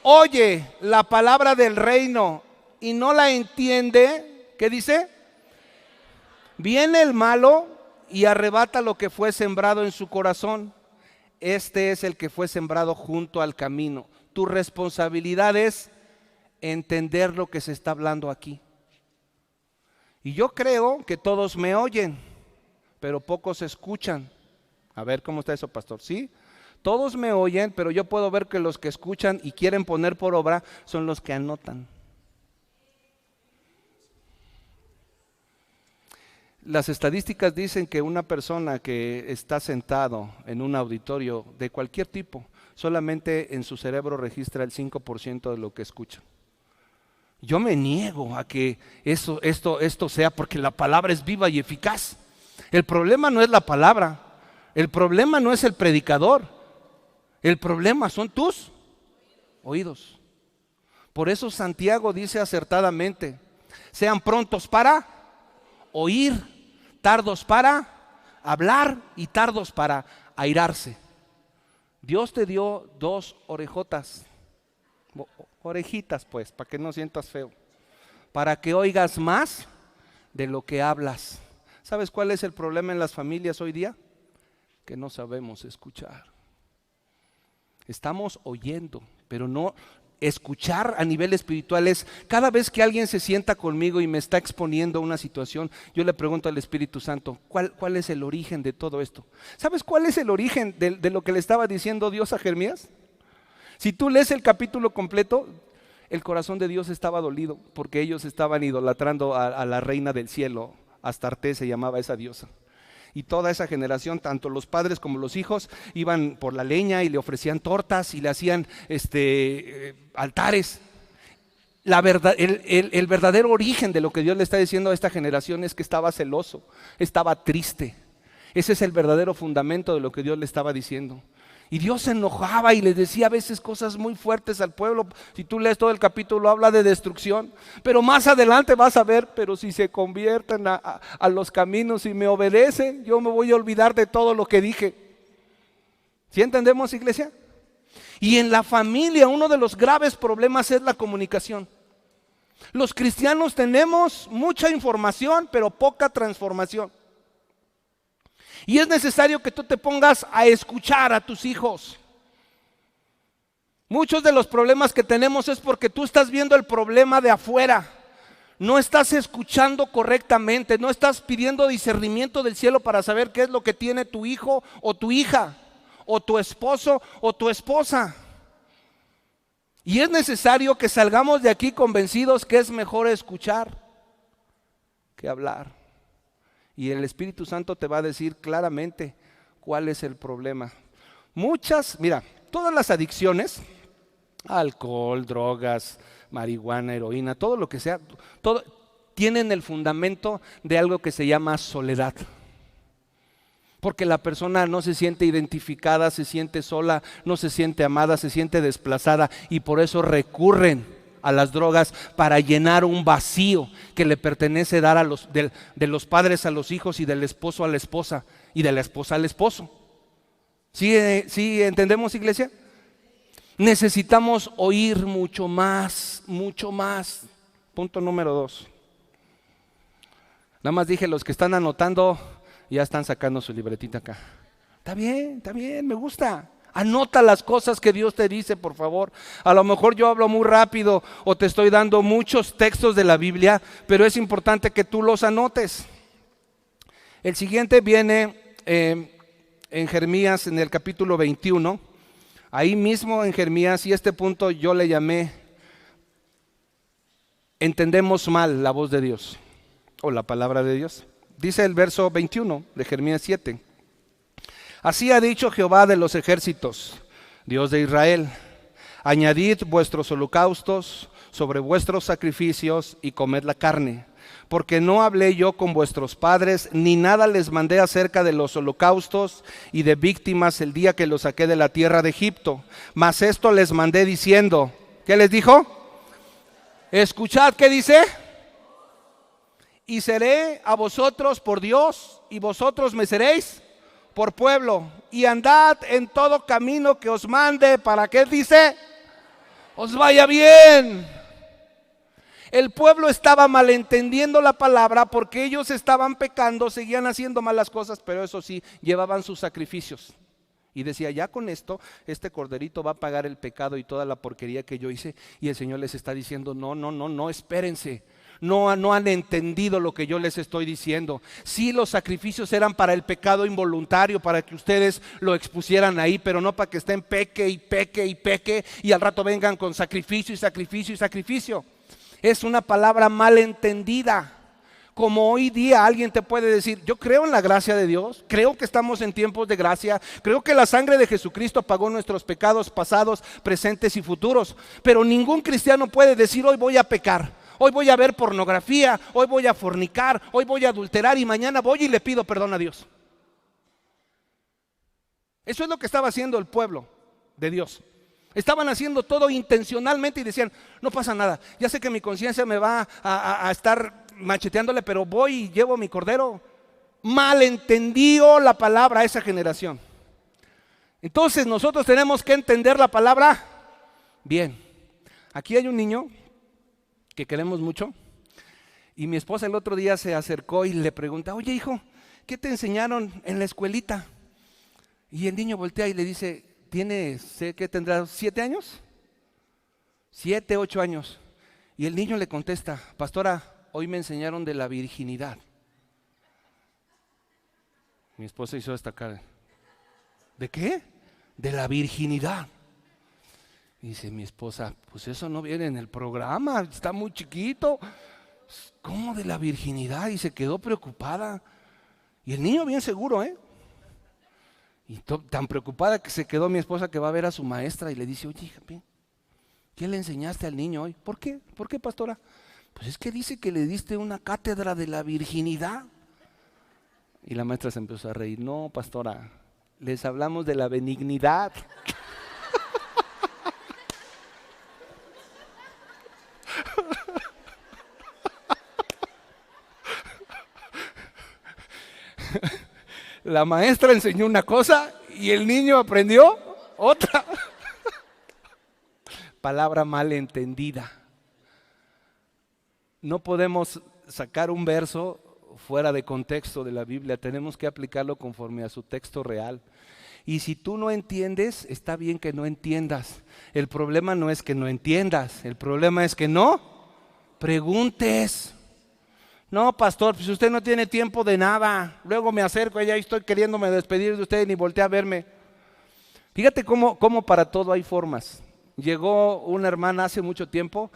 Oye la palabra del reino y no la entiende, ¿qué dice? Viene el malo y arrebata lo que fue sembrado en su corazón. Este es el que fue sembrado junto al camino. Tu responsabilidad es entender lo que se está hablando aquí. Y yo creo que todos me oyen, pero pocos escuchan. A ver, ¿cómo está eso, pastor? ¿Sí? Todos me oyen, pero yo puedo ver que los que escuchan y quieren poner por obra son los que anotan. Las estadísticas dicen que una persona que está sentado en un auditorio de cualquier tipo, solamente en su cerebro registra el 5% de lo que escucha. Yo me niego a que esto sea, porque la palabra es viva y eficaz. El problema no es la palabra, el problema no es el predicador, el problema son tus oídos. Por eso Santiago dice acertadamente, sean prontos para oír, tardos para hablar y tardos para airarse. Dios te dio 2 orejotas, Orejitas pues, para que no sientas feo. Para que oigas más de lo que hablas. ¿Sabes cuál es el problema en las familias hoy día? Que no sabemos escuchar. Estamos oyendo, pero no escuchar a nivel espiritual es, cada vez que alguien se sienta conmigo y me está exponiendo una situación, yo le pregunto al Espíritu Santo, ¿cuál es el origen de todo esto? ¿Sabes cuál es el origen de lo que le estaba diciendo Dios a Jeremías? Si tú lees el capítulo completo, el corazón de Dios estaba dolido porque ellos estaban idolatrando a la reina del cielo, Astarte se llamaba esa diosa. Y toda esa generación, tanto los padres como los hijos, iban por la leña y le ofrecían tortas y le hacían altares. El verdadero origen de lo que Dios le está diciendo a esta generación es que estaba celoso, estaba triste. Ese es el verdadero fundamento de lo que Dios le estaba diciendo. Y Dios se enojaba y les decía a veces cosas muy fuertes al pueblo. Si tú lees todo el capítulo, habla de destrucción. Pero más adelante vas a ver, pero si se convierten a los caminos y me obedecen, yo me voy a olvidar de todo lo que dije. ¿Sí entendemos, iglesia? Y en la familia uno de los graves problemas es la comunicación. Los cristianos tenemos mucha información, pero poca transformación. Y es necesario que tú te pongas a escuchar a tus hijos. Muchos de los problemas que tenemos es porque tú estás viendo el problema de afuera. No estás escuchando correctamente, no estás pidiendo discernimiento del cielo para saber qué es lo que tiene tu hijo o tu hija, o tu esposo o tu esposa. Y es necesario que salgamos de aquí convencidos que es mejor escuchar que hablar. Y el Espíritu Santo te va a decir claramente cuál es el problema. Mira, todas las adicciones, alcohol, drogas, marihuana, heroína, todo lo que sea, todo tienen el fundamento de algo que se llama soledad. Porque la persona no se siente identificada, se siente sola, no se siente amada, se siente desplazada y por eso recurren a las drogas para llenar un vacío que le pertenece dar de los padres a los hijos y del esposo a la esposa y de la esposa al esposo. ¿Sí entendemos, iglesia? Necesitamos oír mucho más, mucho más. Punto número 2. Nada más dije, los que están anotando ya están sacando su libretita acá. Está bien, me gusta. Anota las cosas que Dios te dice, por favor. A lo mejor yo hablo muy rápido o te estoy dando muchos textos de la Biblia, pero es importante que tú los anotes. El siguiente viene en Jeremías, en el capítulo 21. Ahí mismo en Jeremías, y este punto yo le llamé, entendemos mal la voz de Dios o la palabra de Dios. Dice el verso 21 de Jeremías 7. Así ha dicho Jehová de los ejércitos, Dios de Israel: añadid vuestros holocaustos sobre vuestros sacrificios y comed la carne, porque no hablé yo con vuestros padres, ni nada les mandé acerca de los holocaustos y de víctimas el día que los saqué de la tierra de Egipto. Mas esto les mandé diciendo, ¿qué les dijo? Escuchad, ¿qué dice? Y seré a vosotros por Dios, y vosotros me seréis por pueblo, y andad en todo camino que os mande, ¿para qué dice? Os vaya bien. El pueblo estaba malentendiendo la palabra porque ellos estaban pecando, seguían haciendo malas cosas, pero eso sí, llevaban sus sacrificios. Y decía, ya con esto, este corderito va a pagar el pecado y toda la porquería que yo hice. Y el Señor les está diciendo, no, espérense. No han entendido lo que yo les estoy diciendo. Sí, los sacrificios eran para el pecado involuntario, para que ustedes lo expusieran ahí, pero no para que estén peque y al rato vengan con sacrificio y sacrificio y sacrificio. Es una palabra mal entendida. Como hoy día alguien te puede decir, yo creo en la gracia de Dios, creo que estamos en tiempos de gracia, creo que la sangre de Jesucristo pagó nuestros pecados pasados, presentes y futuros, pero ningún cristiano puede decir, hoy voy a pecar, hoy voy a ver pornografía, hoy voy a fornicar, hoy voy a adulterar y mañana voy y le pido perdón a Dios. Eso es lo que estaba haciendo el pueblo de Dios. Estaban haciendo todo intencionalmente y decían, no pasa nada, ya sé que mi conciencia me va a estar macheteándole, pero voy y llevo mi cordero. Malentendió la palabra a esa generación. Entonces nosotros tenemos que entender la palabra bien. Aquí hay un niño que queremos mucho y mi esposa el otro día se acercó y le pregunta, oye hijo, ¿qué te enseñaron en la escuelita? Y el niño voltea y le dice, sé que tendrá 7 años, 7, 8 años. Y el niño le contesta, pastora, hoy me enseñaron de la virginidad. Mi esposa hizo esta cara. ¿De qué? De la virginidad. Dice mi esposa, pues eso no viene en el programa, está muy chiquito. ¿Cómo de la virginidad? Y se quedó preocupada. Y el niño bien seguro, Y tan preocupada que se quedó mi esposa que va a ver a su maestra y le dice, oye, hija, ¿qué le enseñaste al niño hoy? ¿Por qué? ¿Por qué, pastora? Pues es que dice que le diste una cátedra de la virginidad. Y la maestra se empezó a reír. No, pastora, les hablamos de la benignidad. La maestra enseñó una cosa y el niño aprendió otra. Palabra mal entendida. No podemos sacar un verso fuera de contexto de la Biblia, tenemos que aplicarlo conforme a su texto real. Y si tú no entiendes, está bien que no entiendas. El problema no es que no entiendas, el problema es que no preguntes. No, pastor, pues usted no tiene tiempo de nada. Luego me acerco y ya estoy queriéndome despedir de usted y ni volteé a verme. Fíjate cómo para todo hay formas. Llegó una hermana hace mucho tiempo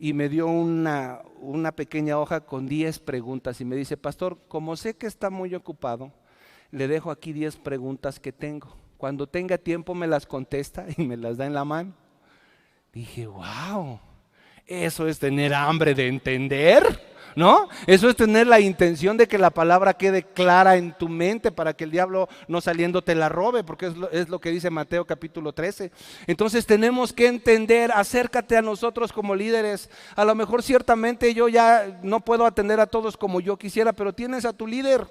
y me dio una pequeña hoja con 10 preguntas y me dice, pastor, como sé que está muy ocupado, le dejo aquí 10 preguntas que tengo. Cuando tenga tiempo me las contesta y me las da en la mano. Dije, wow, eso es tener hambre de entender, ¿no? Eso es tener la intención de que la palabra quede clara en tu mente para que el diablo no saliendo te la robe, porque es lo que dice Mateo capítulo 13. Entonces tenemos que entender, acércate a nosotros como líderes. A lo mejor ciertamente yo ya no puedo atender a todos como yo quisiera, pero tienes a tu líder.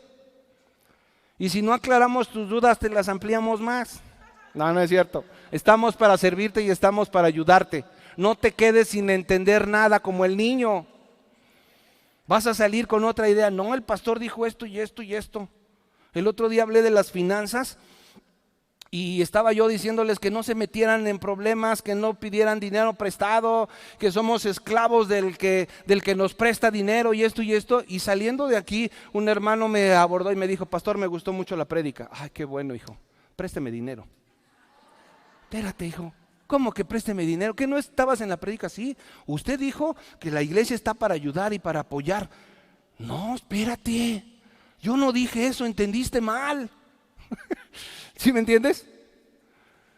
Y si no aclaramos tus dudas, te las ampliamos más. No, no es cierto. Estamos para servirte y estamos para ayudarte. No te quedes sin entender nada como el niño. Vas a salir con otra idea. No, el pastor dijo esto y esto y esto. El otro día hablé de las finanzas y estaba yo diciéndoles que no se metieran en problemas, que no pidieran dinero prestado, que somos esclavos del que nos presta dinero y esto y esto. Y saliendo de aquí, un hermano me abordó y me dijo, pastor, me gustó mucho la prédica. Ay, qué bueno, hijo, présteme dinero. Espérate, hijo. ¿Cómo que présteme dinero? ¿Que no estabas en la prédica? Sí, usted dijo que la iglesia está para ayudar y para apoyar. No, espérate, yo no dije eso, entendiste mal. ¿Sí me entiendes?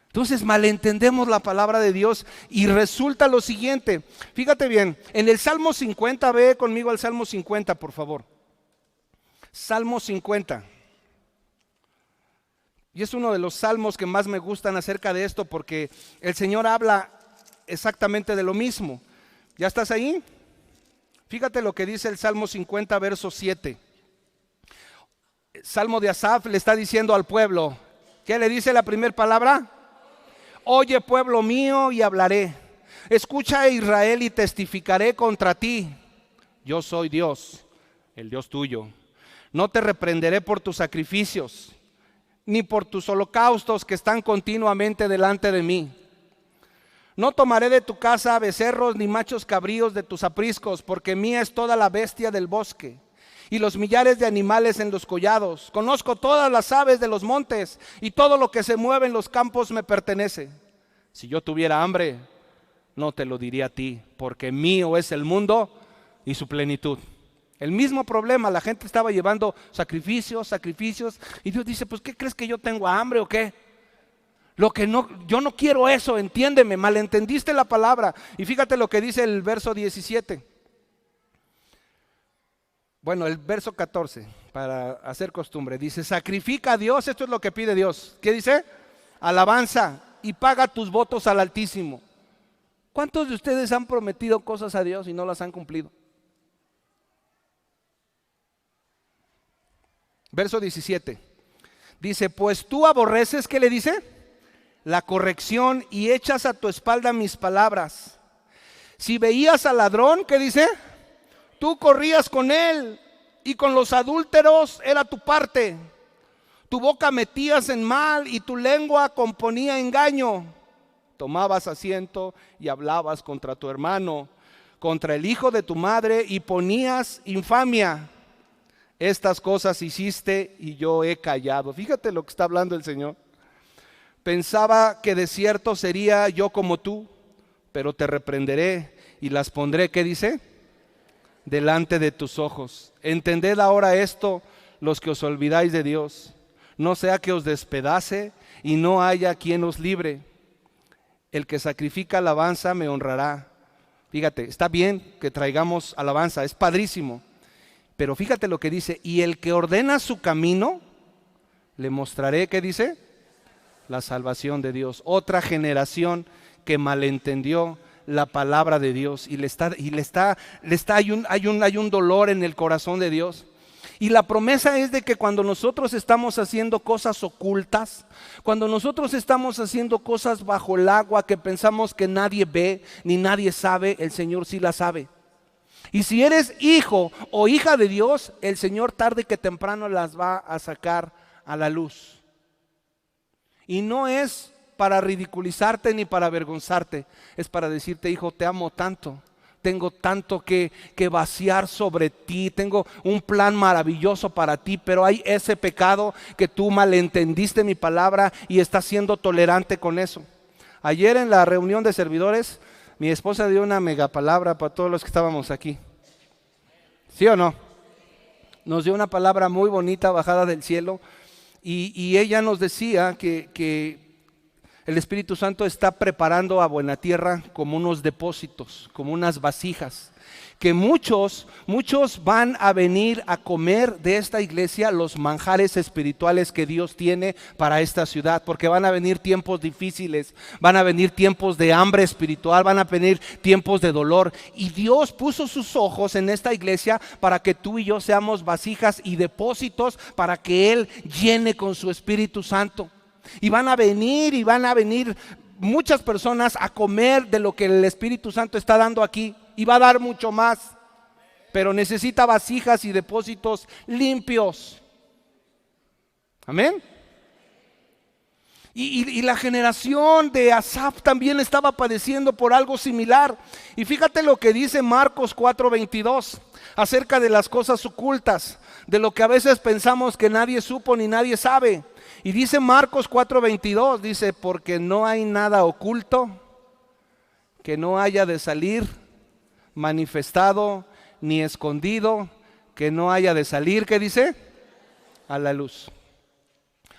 Entonces malentendemos la palabra de Dios y resulta lo siguiente. Fíjate bien, en el Salmo 50, ve conmigo al Salmo 50, por favor. Salmo 50. Y es uno de los salmos que más me gustan acerca de esto porque el Señor habla exactamente de lo mismo. ¿Ya estás ahí? Fíjate lo que dice el Salmo 50, verso 7. Salmo de Asaf le está diciendo al pueblo. ¿Qué le dice la primera palabra? Oye, pueblo mío, y hablaré. Escucha, Israel, y testificaré contra ti. Yo soy Dios, el Dios tuyo. No te reprenderé por tus sacrificios, ni por tus holocaustos que están continuamente delante de mí. No tomaré de tu casa becerros ni machos cabríos de tus apriscos, porque mía es toda la bestia del bosque y los millares de animales en los collados. Conozco todas las aves de los montes y todo lo que se mueve en los campos me pertenece. Si yo tuviera hambre, no te lo diría a ti, porque mío es el mundo y su plenitud. El mismo problema, la gente estaba llevando sacrificios, y Dios dice, pues ¿qué crees que yo tengo hambre o qué? Yo no quiero eso, entiéndeme, malentendiste la palabra. Y fíjate lo que dice el verso 17. Bueno, el verso 14, para hacer costumbre, dice, sacrifica a Dios, esto es lo que pide Dios. ¿Qué dice? Alabanza y paga tus votos al Altísimo. ¿Cuántos de ustedes han prometido cosas a Dios y no las han cumplido? Verso 17, dice, pues tú aborreces, ¿qué le dice? La corrección y echas a tu espalda mis palabras. Si veías al ladrón, ¿qué dice? Tú corrías con él, y con los adúlteros era tu parte. Tu boca metías en mal y tu lengua componía engaño. Tomabas asiento y hablabas contra tu hermano, contra el hijo de tu madre, y ponías infamia. Estas cosas hiciste y yo he callado. Fíjate lo que está hablando el Señor. Pensaba que de cierto sería yo como tú, pero te reprenderé y las pondré, ¿qué dice? Delante de tus ojos. Entended ahora esto, los que os olvidáis de Dios. No sea que os despedace y no haya quien os libre. El que sacrifica alabanza me honrará. Fíjate, está bien que traigamos alabanza, es padrísimo. Pero fíjate lo que dice, y el que ordena su camino, le mostraré, ¿qué dice? La salvación de Dios. Otra generación que malentendió la palabra de Dios y hay un dolor en el corazón de Dios. Y la promesa es de que cuando nosotros estamos haciendo cosas ocultas, cuando nosotros estamos haciendo cosas bajo el agua que pensamos que nadie ve ni nadie sabe, el Señor sí las sabe. Y si eres hijo o hija de Dios, el Señor tarde que temprano las va a sacar a la luz. Y no es para ridiculizarte ni para avergonzarte, es para decirte: hijo, te amo tanto, tengo tanto que vaciar sobre ti, tengo un plan maravilloso para ti, pero hay ese pecado que tú malentendiste mi palabra y estás siendo tolerante con eso. Ayer en la reunión de servidores, mi esposa dio una mega palabra para todos los que estábamos aquí. ¿Sí o no? Nos dio una palabra muy bonita bajada del cielo y ella nos decía que el Espíritu Santo está preparando a Buena Tierra como unos depósitos, como unas vasijas, que muchos van a venir a comer de esta iglesia los manjares espirituales que Dios tiene para esta ciudad, porque van a venir tiempos difíciles, van a venir tiempos de hambre espiritual, van a venir tiempos de dolor, y Dios puso sus ojos en esta iglesia para que tú y yo seamos vasijas y depósitos para que Él llene con su Espíritu Santo. Y van a venir muchas personas a comer de lo que el Espíritu Santo está dando aquí, y va a dar mucho más, pero necesita vasijas y depósitos limpios. Amén. Y la generación de Asaf también estaba padeciendo por algo similar. Y fíjate lo que dice Marcos 4:22 acerca de las cosas ocultas, de lo que a veces pensamos que nadie supo ni nadie sabe. Y dice Marcos 4:22, dice: porque no hay nada oculto que no haya de salir manifestado, ni escondido que no haya de salir, ¿qué dice? A la luz.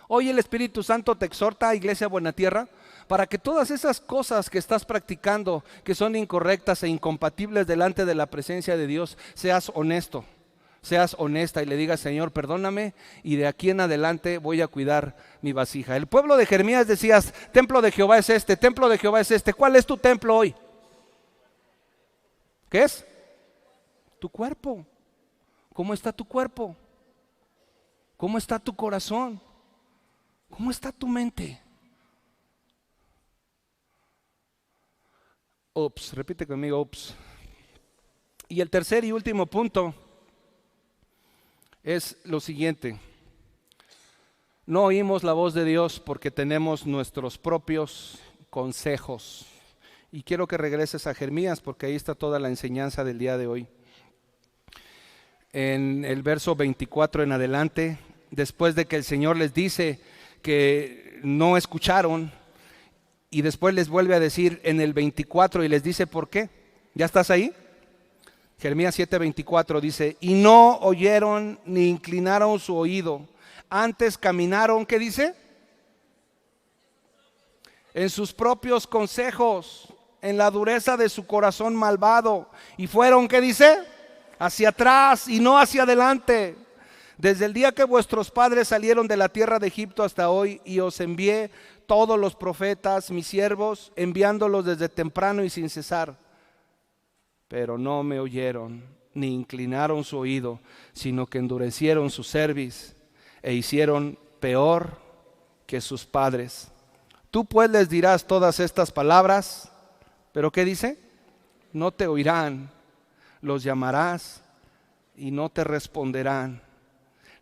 Hoy el Espíritu Santo te exhorta, Iglesia Buena Tierra, para que todas esas cosas que estás practicando, que son incorrectas e incompatibles delante de la presencia de Dios, seas honesto, seas honesta y le digas: Señor, perdóname, y de aquí en adelante voy a cuidar mi vasija. El pueblo de Jeremías decía: templo de Jehová es este, templo de Jehová es este. ¿Cuál es tu templo hoy? ¿Qué es? Tu cuerpo. ¿Cómo está tu cuerpo? ¿Cómo está tu corazón? ¿Cómo está tu mente? Ups, repite conmigo, ups. Y el tercer y último punto es lo siguiente: no oímos la voz de Dios porque tenemos nuestros propios consejos. Y quiero que regreses a Jeremías, porque ahí está toda la enseñanza del día de hoy. En el verso 24 en adelante, después de que el Señor les dice que no escucharon, y después les vuelve a decir en el 24 y les dice por qué. ¿Ya estás ahí? Jeremías 7:24 dice: y no oyeron ni inclinaron su oído, antes caminaron, ¿qué dice? En sus propios consejos, en la dureza de su corazón malvado, y fueron, ¿qué dice? Hacia atrás y no hacia adelante. Desde el día que vuestros padres salieron de la tierra de Egipto hasta hoy, y os envié todos los profetas, mis siervos, enviándolos desde temprano y sin cesar. Pero no me oyeron, ni inclinaron su oído, sino que endurecieron su cerviz e hicieron peor que sus padres. Tú pues les dirás todas estas palabras, pero ¿qué dice? no te oirán, los llamarás y no te responderán.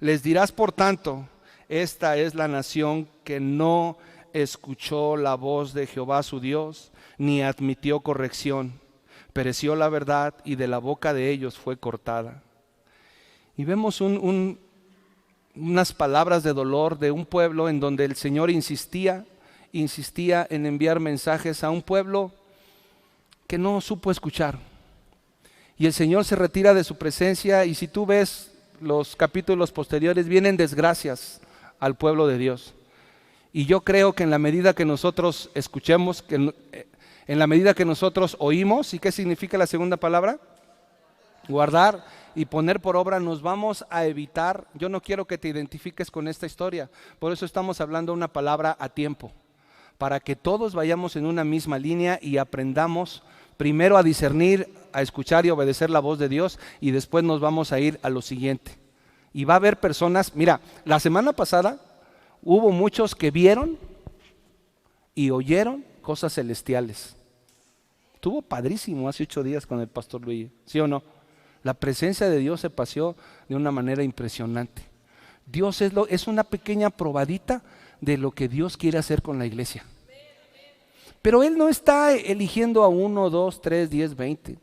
Les dirás, por tanto, esta es la nación que no escuchó la voz de Jehová su Dios, ni admitió corrección. Pereció la verdad y de la boca de ellos fue cortada. Y vemos unas palabras de dolor de un pueblo en donde el Señor insistía en enviar mensajes a un pueblo que no supo escuchar. Y el Señor se retira de su presencia, y si tú ves los capítulos posteriores, vienen desgracias al pueblo de Dios. Y yo creo que en la medida que nosotros escuchemos, en la medida que nosotros oímos, ¿y qué significa la segunda palabra? Guardar y poner por obra, nos vamos a evitar. Yo no quiero que te identifiques con esta historia, por eso estamos hablando una palabra a tiempo, para que todos vayamos en una misma línea y aprendamos primero a discernir, a escuchar y obedecer la voz de Dios, y después nos vamos a ir a lo siguiente. Y va a haber personas, mira, la semana pasada hubo muchos que vieron y oyeron cosas celestiales. Estuvo padrísimo hace 8 días con el pastor Luis, ¿sí o no? La presencia de Dios se paseó de una manera impresionante. Dios es una pequeña probadita de lo que Dios quiere hacer con la iglesia. Pero Él no está eligiendo a 1, 2, 3, 10, 20.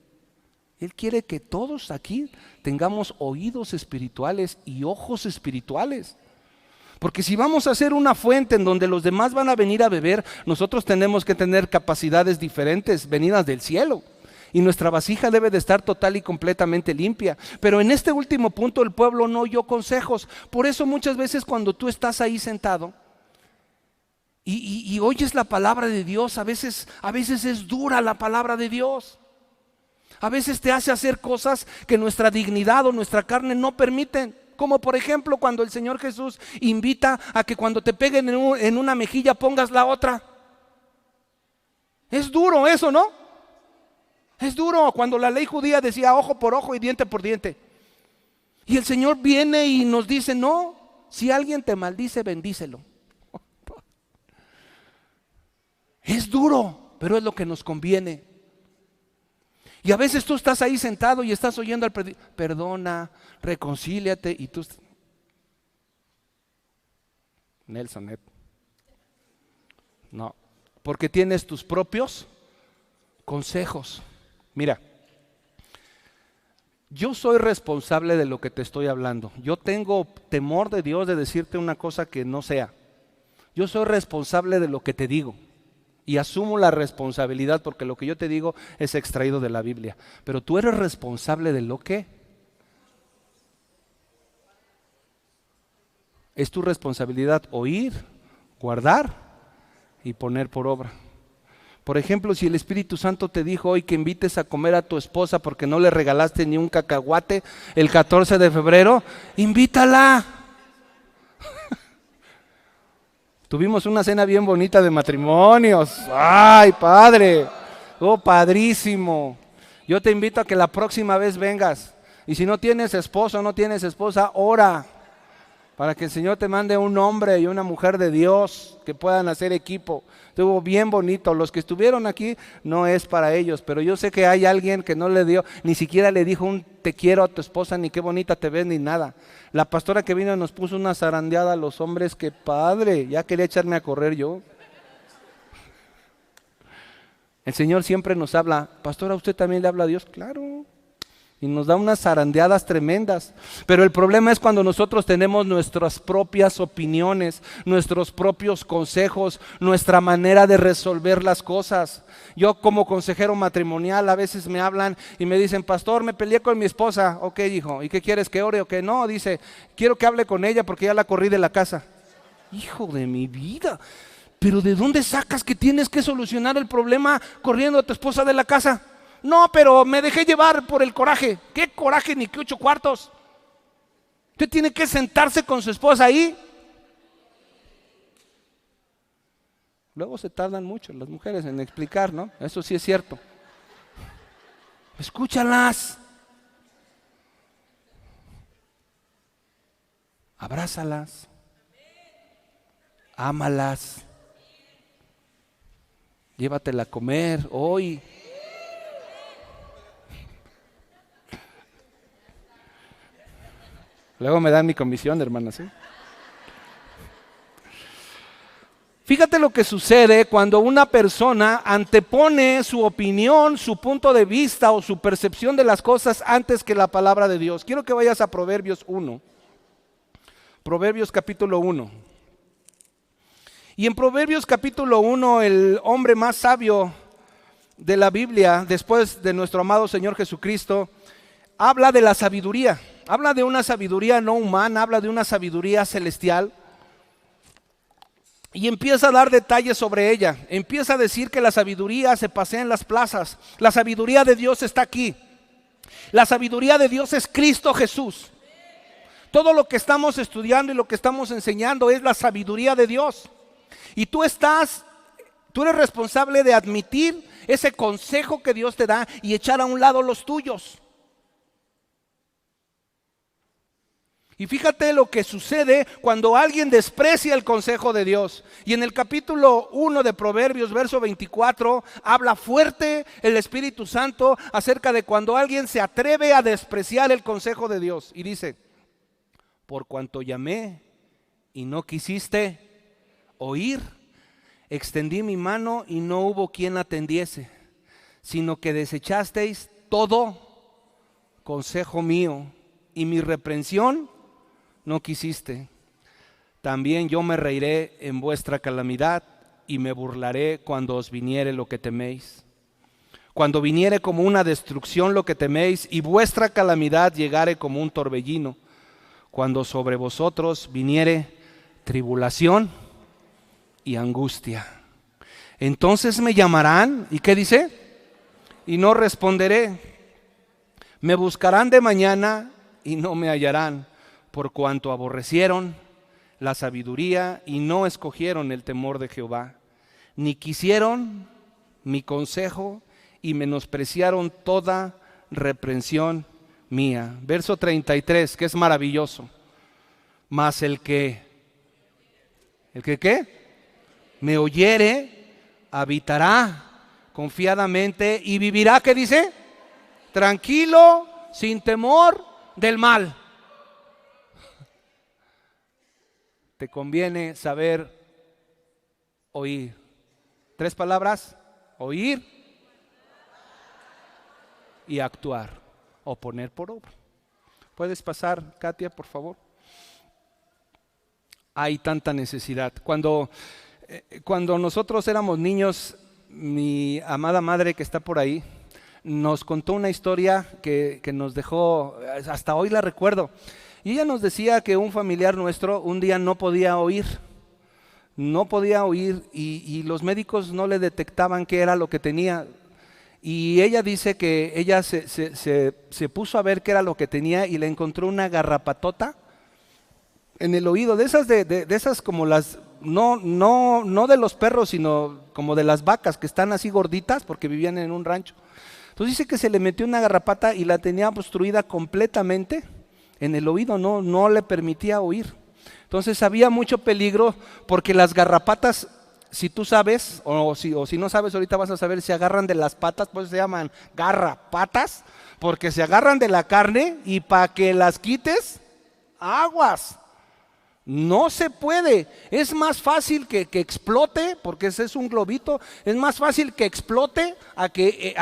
Él quiere que todos aquí tengamos oídos espirituales y ojos espirituales. Porque si vamos a hacer una fuente en donde los demás van a venir a beber, nosotros tenemos que tener capacidades diferentes, venidas del cielo. Y nuestra vasija debe de estar total y completamente limpia. Pero en este último punto el pueblo no oyó consejos. Por eso muchas veces cuando tú estás ahí sentado y oyes la palabra de Dios, a veces es dura la palabra de Dios. A veces te hace hacer cosas que nuestra dignidad o nuestra carne no permiten. Como por ejemplo cuando el Señor Jesús invita a que cuando te peguen en una mejilla pongas la otra. Es duro eso, ¿no? Es duro cuando la ley judía decía ojo por ojo y diente por diente. Y el Señor viene y nos dice, no, si alguien te maldice, bendícelo. Es duro, pero es lo que nos conviene. Y a veces tú estás ahí sentado y estás oyendo al predicador, perdona, reconcíliate, y tú, Nelson, no, porque tienes tus propios consejos. Mira, yo soy responsable de lo que te estoy hablando. Yo tengo temor de Dios de decirte una cosa que no sea. Yo soy responsable de lo que te digo y asumo la responsabilidad, porque lo que yo te digo es extraído de la Biblia. Pero tú eres responsable de lo que es tu responsabilidad: oír, guardar y poner por obra. Por ejemplo, si el Espíritu Santo te dijo hoy que invites a comer a tu esposa porque no le regalaste ni un cacahuate el 14 de febrero, invítala. Tuvimos una cena bien bonita de matrimonios. ¡Ay, padre! ¡Oh, padrísimo! Yo te invito a que la próxima vez vengas. Y si no tienes esposo o no tienes esposa, ora para que el Señor te mande un hombre y una mujer de Dios que puedan hacer equipo. Estuvo bien bonito. Los que estuvieron aquí no es para ellos, pero yo sé que hay alguien que no le dio, ni siquiera le dijo un te quiero a tu esposa, ni qué bonita te ves, ni nada. La pastora que vino nos puso una zarandeada a los hombres, que padre, ya quería echarme a correr yo. El Señor siempre nos habla. Pastora, ¿usted también le habla a Dios? Claro. Y nos da unas zarandeadas tremendas. Pero el problema es cuando nosotros tenemos nuestras propias opiniones, nuestros propios consejos, nuestra manera de resolver las cosas. Yo como consejero matrimonial a veces me hablan y me dicen, pastor, me peleé con mi esposa. Ok, hijo, ¿y qué quieres, que ore o qué? No, dice, quiero que hable con ella porque ya la corrí de la casa. Hijo de mi vida, pero ¿de dónde sacas que tienes que solucionar el problema corriendo a tu esposa de la casa? No, pero me dejé llevar por el coraje. ¿Qué coraje ni qué 8 cuartos? Usted tiene que sentarse con su esposa ahí. Luego se tardan mucho las mujeres en explicar, ¿no? Eso sí es cierto. Escúchalas. Abrázalas. Ámalas. Llévatela a comer hoy. Luego me dan mi comisión, hermanas, ¿sí? Fíjate lo que sucede cuando una persona antepone su opinión, su punto de vista o su percepción de las cosas antes que la palabra de Dios. Quiero que vayas a Proverbios 1. Proverbios capítulo 1. Y en Proverbios capítulo 1, el hombre más sabio de la Biblia, después de nuestro amado Señor Jesucristo, habla de la sabiduría. Habla de una sabiduría no humana, habla de una sabiduría celestial. Y empieza a dar detalles sobre ella. Empieza a decir que la sabiduría se pasea en las plazas. La sabiduría de Dios está aquí. La sabiduría de Dios es Cristo Jesús. Todo lo que estamos estudiando y lo que estamos enseñando es la sabiduría de Dios. Y tú eres responsable de admitir ese consejo que Dios te da y echar a un lado los tuyos. Y fíjate lo que sucede cuando alguien desprecia el consejo de Dios. Y en el capítulo 1 de Proverbios, verso 24, habla fuerte el Espíritu Santo acerca de cuando alguien se atreve a despreciar el consejo de Dios. Y dice, por cuanto llamé y no quisiste oír, extendí mi mano y no hubo quien atendiese, sino que desechasteis todo consejo mío y mi reprensión no quisiste. También yo me reiré en vuestra calamidad y me burlaré cuando os viniere lo que teméis. Cuando viniere como una destrucción lo que teméis y vuestra calamidad llegare como un torbellino. Cuando sobre vosotros viniere tribulación y angustia. Entonces me llamarán, ¿y qué dice? Y no responderé. Me buscarán de mañana y no me hallarán, por cuanto aborrecieron la sabiduría y no escogieron el temor de Jehová, ni quisieron mi consejo y menospreciaron toda reprensión mía. Verso 33, que es maravilloso. Mas el que ¿qué? Me oyere, habitará confiadamente y vivirá, ¿qué dice? Tranquilo, sin temor del mal. Te conviene saber oír. 3 palabras: oír y actuar, o poner por obra. ¿Puedes pasar, Katia, por favor? Hay tanta necesidad. Cuando nosotros éramos niños, mi amada madre que está por ahí nos contó una historia que nos dejó, hasta hoy la recuerdo. Y ella nos decía que un familiar nuestro un día no podía oír y los médicos no le detectaban qué era lo que tenía. Y ella dice que ella se puso a ver qué era lo que tenía y le encontró una garrapatota en el oído, de esas como las, no de los perros, sino como de las vacas que están así gorditas porque vivían en un rancho. Entonces dice que se le metió una garrapata y la tenía obstruida completamente en el oído, no le permitía oír. Entonces había mucho peligro porque las garrapatas, si tú sabes, o si no sabes, ahorita vas a saber, se agarran de las patas, pues se llaman garrapatas, porque se agarran de la carne y para que las quites, aguas. No se puede, es más fácil que explote, porque ese es un globito, es más fácil que explote a que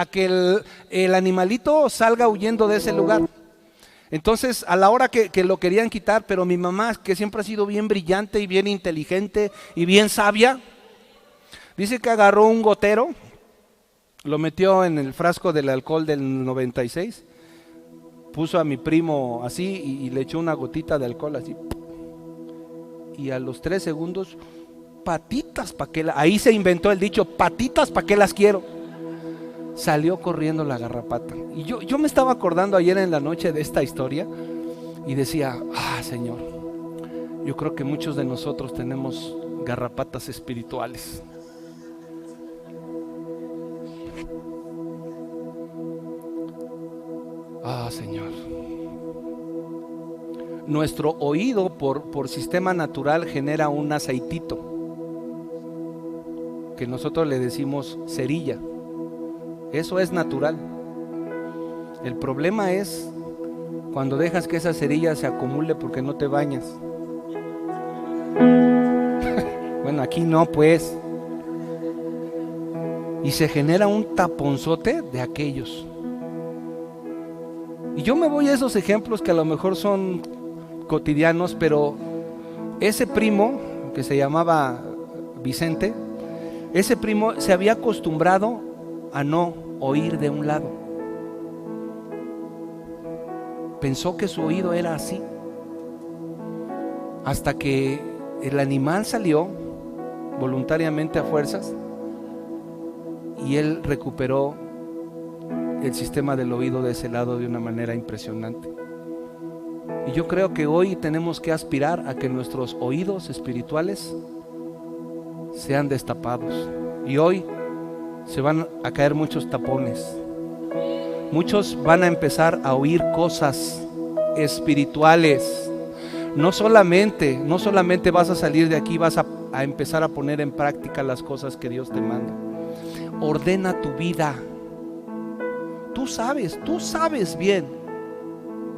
el animalito salga huyendo de ese lugar. Entonces a la hora que lo querían quitar, pero mi mamá, que siempre ha sido bien brillante y bien inteligente y bien sabia, dice que agarró un gotero, lo metió en el frasco del alcohol del 96, puso a mi primo así y le echó una gotita de alcohol así. Y a los 3 segundos, patitas, ¿pa' qué? Ahí se inventó el dicho, patitas, ¿pa' qué las quiero? Salió corriendo la garrapata. Y yo me estaba acordando ayer en la noche de esta historia y decía, Señor, yo creo que muchos de nosotros tenemos garrapatas espirituales. Señor. Nuestro oído por sistema natural genera un aceitito que nosotros le decimos cerilla. Eso es natural. El problema es cuando dejas que esa cerilla se acumule porque no te bañas. Bueno, aquí no, pues. Y se genera un taponzote de aquellos. Y yo me voy a esos ejemplos que a lo mejor son cotidianos, pero ese primo que se llamaba Vicente, ese primo se había acostumbrado a no oír de un lado. Pensó que su oído era así, hasta que el animal salió voluntariamente a fuerzas y él recuperó el sistema del oído de ese lado de una manera impresionante. Y yo creo que hoy tenemos que aspirar a que nuestros oídos espirituales sean destapados. Y hoy se van a caer muchos tapones. Muchos van a empezar a oír cosas espirituales. No solamente vas a salir de aquí, vas a empezar a poner en práctica las cosas que Dios te manda. Ordena tu vida. Tú sabes bien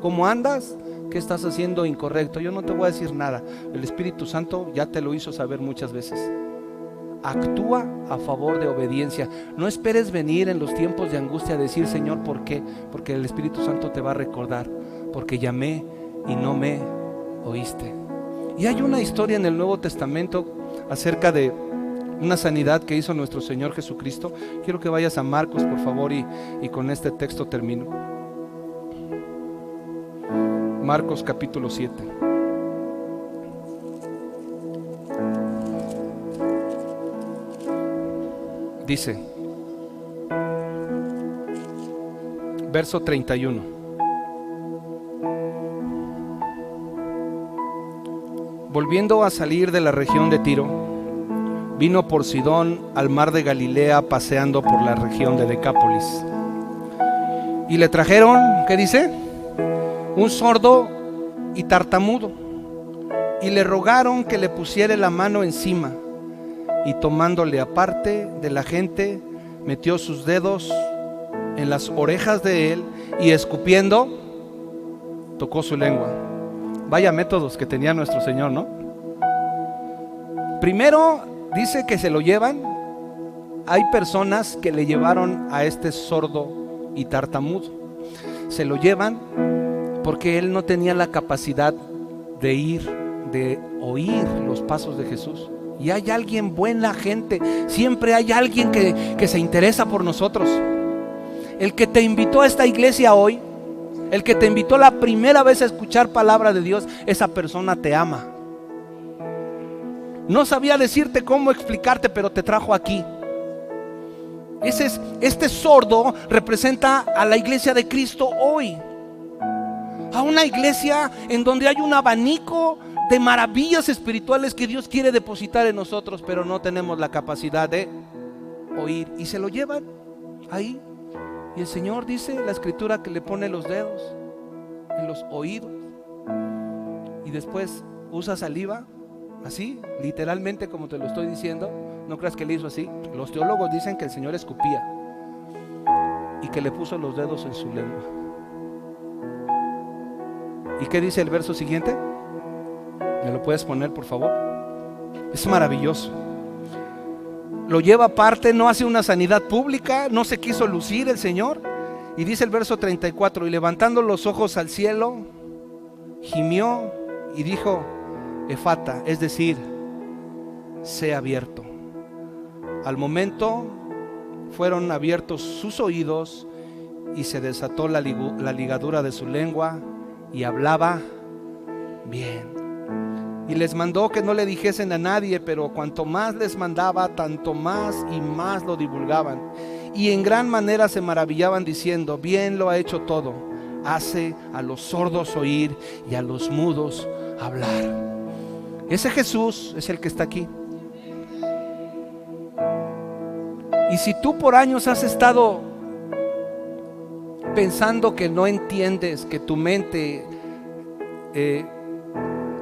cómo andas, qué estás haciendo incorrecto. Yo no te voy a decir nada. El Espíritu Santo ya te lo hizo saber muchas veces. Actúa a favor de obediencia. No esperes venir en los tiempos de angustia a decir, Señor, ¿por qué? Porque el Espíritu Santo te va a recordar, porque llamé y no me oíste. Y hay una historia en el Nuevo Testamento acerca de una sanidad que hizo nuestro Señor Jesucristo. Quiero que vayas a Marcos, por favor, y con este texto termino. Marcos capítulo 7. Dice, verso 31. Volviendo a salir de la región de Tiro, vino por Sidón al mar de Galilea, paseando por la región de Decápolis. Y le trajeron, ¿qué dice? Un sordo y tartamudo, y le rogaron que le pusiera la mano encima. Y tomándole aparte de la gente, metió sus dedos en las orejas de él y escupiendo, tocó su lengua. Vaya métodos que tenía nuestro Señor, ¿no? Primero dice que se lo llevan. Hay personas que le llevaron a este sordo y tartamudo. Se lo llevan porque él no tenía la capacidad de oír los pasos de Jesús. Y hay alguien, buena gente, siempre hay alguien que se interesa por nosotros. El que te invitó a esta iglesia hoy, el que te invitó la primera vez a escuchar palabra de Dios, esa persona te ama. No sabía decirte cómo explicarte, pero te trajo aquí. Este sordo representa a la iglesia de Cristo hoy. A una iglesia en donde hay un abanico de maravillas espirituales que Dios quiere depositar en nosotros, pero no tenemos la capacidad de oír. Y se lo llevan ahí. Y el Señor dice, la escritura, que le pone los dedos en los oídos. Y después usa saliva, así, literalmente como te lo estoy diciendo. No creas que le hizo así. Los teólogos dicen que el Señor escupía y que le puso los dedos en su lengua. ¿Y qué dice el verso siguiente? ¿Me lo puedes poner, por favor? Es maravilloso. Lo lleva aparte, no hace una sanidad pública, no se quiso lucir el Señor. Y dice el verso 34, y levantando los ojos al cielo, gimió y dijo, Efata, es decir, sé abierto. Al momento fueron abiertos sus oídos y se desató la ligadura de su lengua y hablaba bien. Y les mandó que no le dijesen a nadie, pero cuanto más les mandaba, tanto más y más lo divulgaban. Y en gran manera se maravillaban diciendo, bien lo ha hecho todo, hace a los sordos oír y a los mudos hablar. Ese Jesús es el que está aquí. Y si tú por años has estado pensando que no entiendes, que tu mente,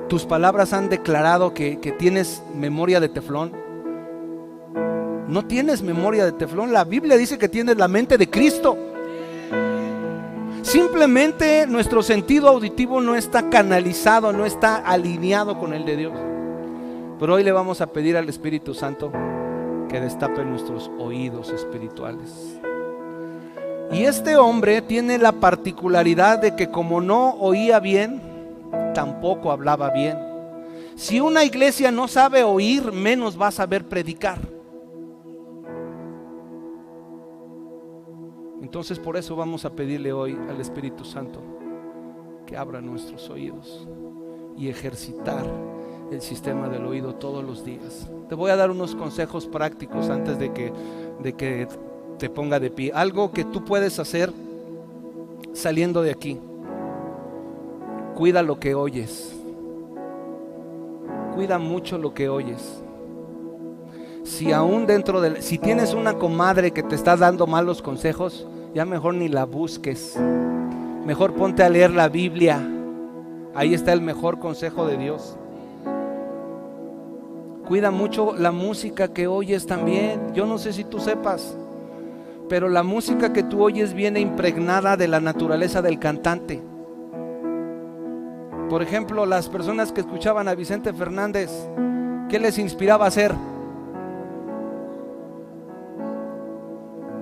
tus palabras han declarado que tienes memoria de teflón, no tienes memoria de teflón. La Biblia dice que tienes la mente de Cristo. Simplemente nuestro sentido auditivo no está canalizado, no está alineado con el de Dios. Pero hoy le vamos a pedir al Espíritu Santo que destape nuestros oídos espirituales. Y este hombre tiene la particularidad de que como no oía bien, tampoco hablaba bien. Si una iglesia no sabe oír, menos va a saber predicar. Entonces por eso vamos a pedirle hoy al Espíritu Santo que abra nuestros oídos y ejercitar el sistema del oído todos los días. Te voy a dar unos consejos prácticos antes de que te ponga de pie. Algo que tú puedes hacer saliendo de aquí. Cuida lo que oyes. Cuida mucho lo que oyes. Si aún si tienes una comadre que te está dando malos consejos, ya mejor ni la busques. Mejor ponte a leer la Biblia. Ahí está el mejor consejo de Dios. Cuida mucho la música que oyes también. Yo no sé si tú sepas, pero la música que tú oyes viene impregnada de la naturaleza del cantante. Por ejemplo, las personas que escuchaban a Vicente Fernández, ¿qué les inspiraba a hacer?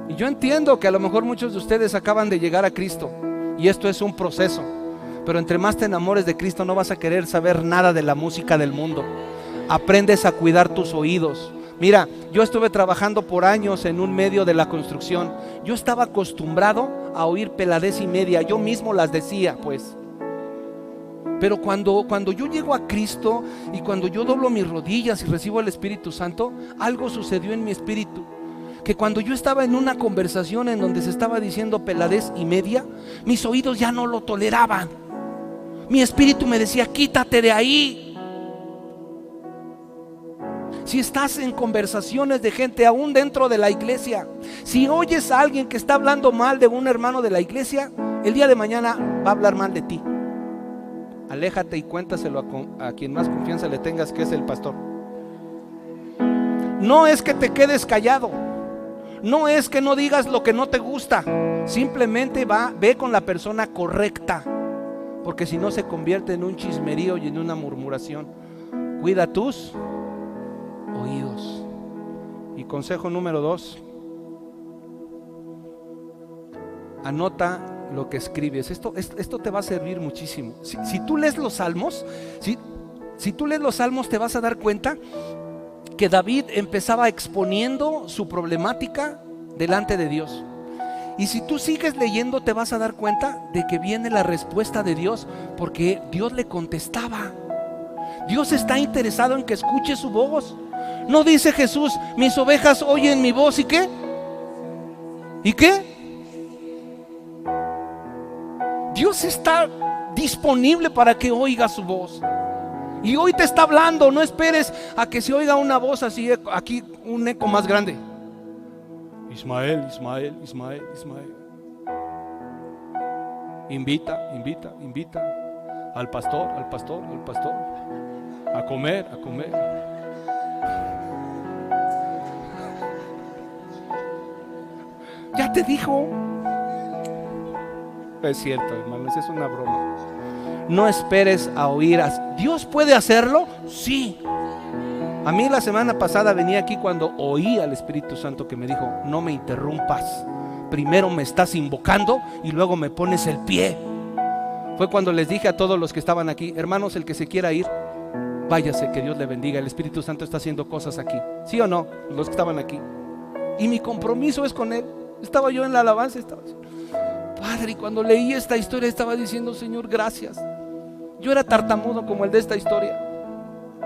Y yo entiendo que a lo mejor muchos de ustedes acaban de llegar a Cristo y esto es un proceso, pero entre más te enamores de Cristo no vas a querer saber nada de la música del mundo. Aprendes a cuidar tus oídos. Mira, yo estuve trabajando por años en un medio de la construcción. Yo estaba acostumbrado a oír peladez y media. Yo mismo las decía, pues. Pero cuando yo llego a Cristo y cuando yo doblo mis rodillas y recibo el Espíritu Santo, algo sucedió en mi espíritu. Que cuando yo estaba en una conversación en donde se estaba diciendo peladez y media, mis oídos ya no lo toleraban. Mi espíritu me decía, quítate de ahí. Si estás en conversaciones de gente aún dentro de la iglesia, si oyes a alguien que está hablando mal de un hermano de la iglesia, el día de mañana va a hablar mal de ti. Aléjate y cuéntaselo a quien más confianza le tengas, que es el pastor. No es que te quedes callado, no es que no digas lo que no te gusta, simplemente ve con la persona correcta, porque si no se convierte en un chismerío y en una murmuración. Cuida tus oídos. Y consejo número 2, anota lo que escribes. Esto te va a servir muchísimo. Si tú lees los salmos, si tú lees los salmos, te vas a dar cuenta que David empezaba exponiendo su problemática delante de Dios. Y si tú sigues leyendo, te vas a dar cuenta de que viene la respuesta de Dios, porque Dios le contestaba. Dios está interesado en que escuche su voz. No dice Jesús, mis ovejas oyen mi voz, ¿y qué? ¿Y qué? Dios está disponible para que oiga su voz. Y hoy te está hablando. No esperes a que se oiga una voz así, aquí un eco más grande. Ismael, Ismael, Ismael, Ismael. Invita, invita, invita al pastor, al pastor, al pastor, a comer, a comer. Ya te dijo. Es cierto, hermanos, es una broma. No esperes a oír. ¿Dios puede hacerlo? Sí. A mí la semana pasada venía aquí cuando oí al Espíritu Santo que me dijo, no me interrumpas. Primero me estás invocando y luego me pones el pie. Fue cuando les dije a todos los que estaban aquí, hermanos, el que se quiera ir, váyase, que Dios le bendiga. El Espíritu Santo está haciendo cosas aquí. ¿Sí o no? Los que estaban aquí. Y mi compromiso es con Él. Estaba yo en la alabanza, estaba diciendo, Padre, y cuando leí esta historia estaba diciendo, Señor, gracias. Yo era tartamudo como el de esta historia.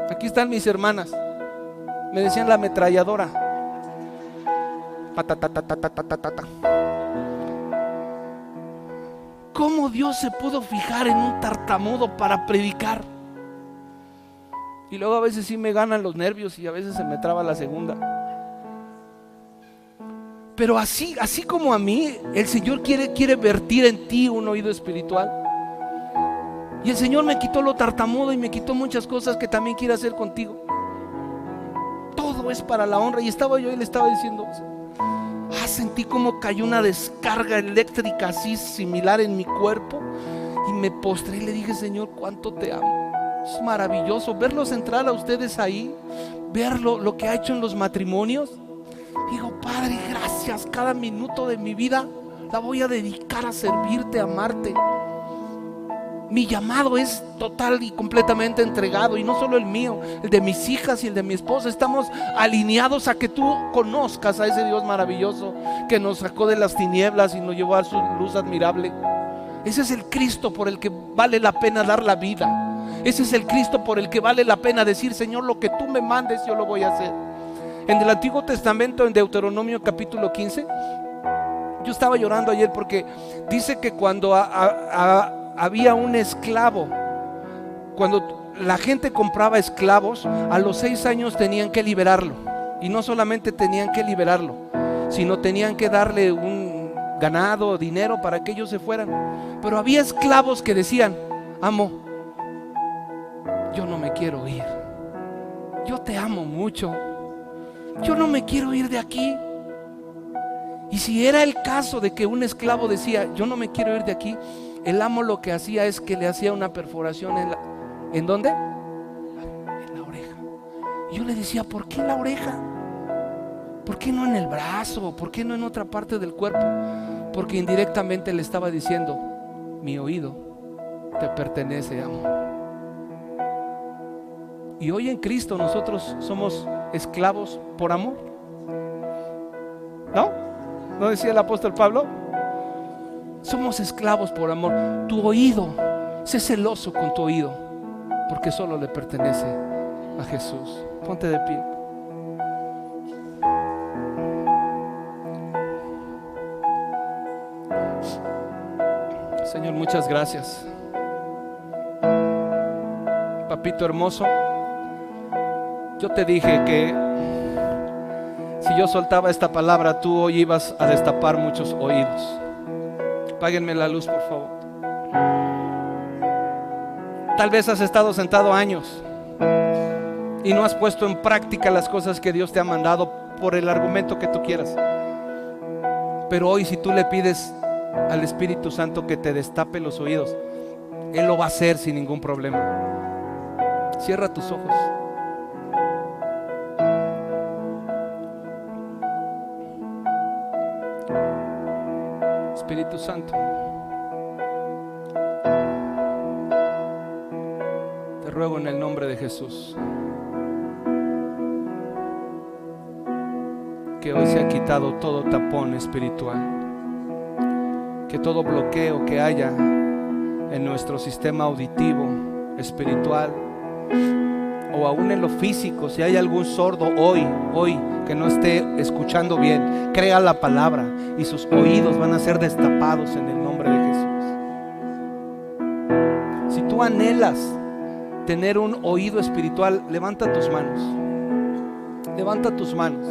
Aquí están mis hermanas. Me decían la ametralladora. ¿Cómo Dios se pudo fijar en un tartamudo para predicar? Y luego a veces sí me ganan los nervios y a veces se me traba la segunda. Pero así como a mí, el Señor quiere vertir en ti un oído espiritual. Y el Señor me quitó lo tartamudo y me quitó muchas cosas que también quiere hacer contigo. Todo es para la honra. Y estaba yo y le estaba diciendo, sentí como cayó una descarga eléctrica así similar en mi cuerpo. Y me postré y le dije: Señor, cuánto te amo. Es maravilloso verlos entrar a ustedes ahí, ver lo que ha hecho en los matrimonios. Digo: Padre, gracias, cada minuto de mi vida la voy a dedicar a servirte, a amarte. Mi llamado es total y completamente entregado, y no solo el mío, el de mis hijas y el de mi esposa. Estamos alineados a que tú conozcas a ese Dios maravilloso que nos sacó de las tinieblas y nos llevó a su luz admirable. Ese es el Cristo por el que vale la pena dar la vida. Ese es el Cristo por el que vale la pena decir: Señor, lo que tú me mandes yo lo voy a hacer. En el Antiguo Testamento, en Deuteronomio capítulo 15, yo estaba llorando ayer porque dice que cuando había un esclavo, cuando la gente compraba esclavos, a los 6 años tenían que liberarlo. Y no solamente tenían que liberarlo, sino tenían que darle un ganado, dinero para que ellos se fueran. Pero había esclavos que decían: amo, yo no me quiero ir, yo te amo mucho, yo no me quiero ir de aquí. Y si era el caso de que un esclavo decía: yo no me quiero ir de aquí, el amo lo que hacía es que le hacía una perforación ¿en dónde? En la oreja. Y yo le decía: ¿por qué en la oreja? ¿Por qué no en el brazo? ¿Por qué no en otra parte del cuerpo? Porque indirectamente le estaba diciendo: mi oído te pertenece, amo. Y hoy en Cristo nosotros somos esclavos por amor, ¿no? ¿No decía el apóstol Pablo? Somos esclavos por amor. Tu oído, sé celoso con tu oído, porque solo le pertenece a Jesús. Ponte de pie. Señor, muchas gracias. Papito hermoso, yo te dije que si yo soltaba esta palabra, tú hoy ibas a destapar muchos oídos. Apáguenme la luz, por favor. Tal vez has estado sentado años y no has puesto en práctica las cosas que Dios te ha mandado por el argumento que tú quieras. Pero hoy, si tú le pides al Espíritu Santo que te destape los oídos, Él lo va a hacer sin ningún problema. Cierra tus ojos. Espíritu Santo, te ruego en el nombre de Jesús que hoy se ha quitado todo tapón espiritual, que todo bloqueo que haya en nuestro sistema auditivo, espiritual, o aún en lo físico, si hay algún sordo hoy que no esté escuchando bien, crea la palabra y sus oídos van a ser destapados en el nombre de Jesús. Si tú anhelas tener un oído espiritual, levanta tus manos. Levanta tus manos.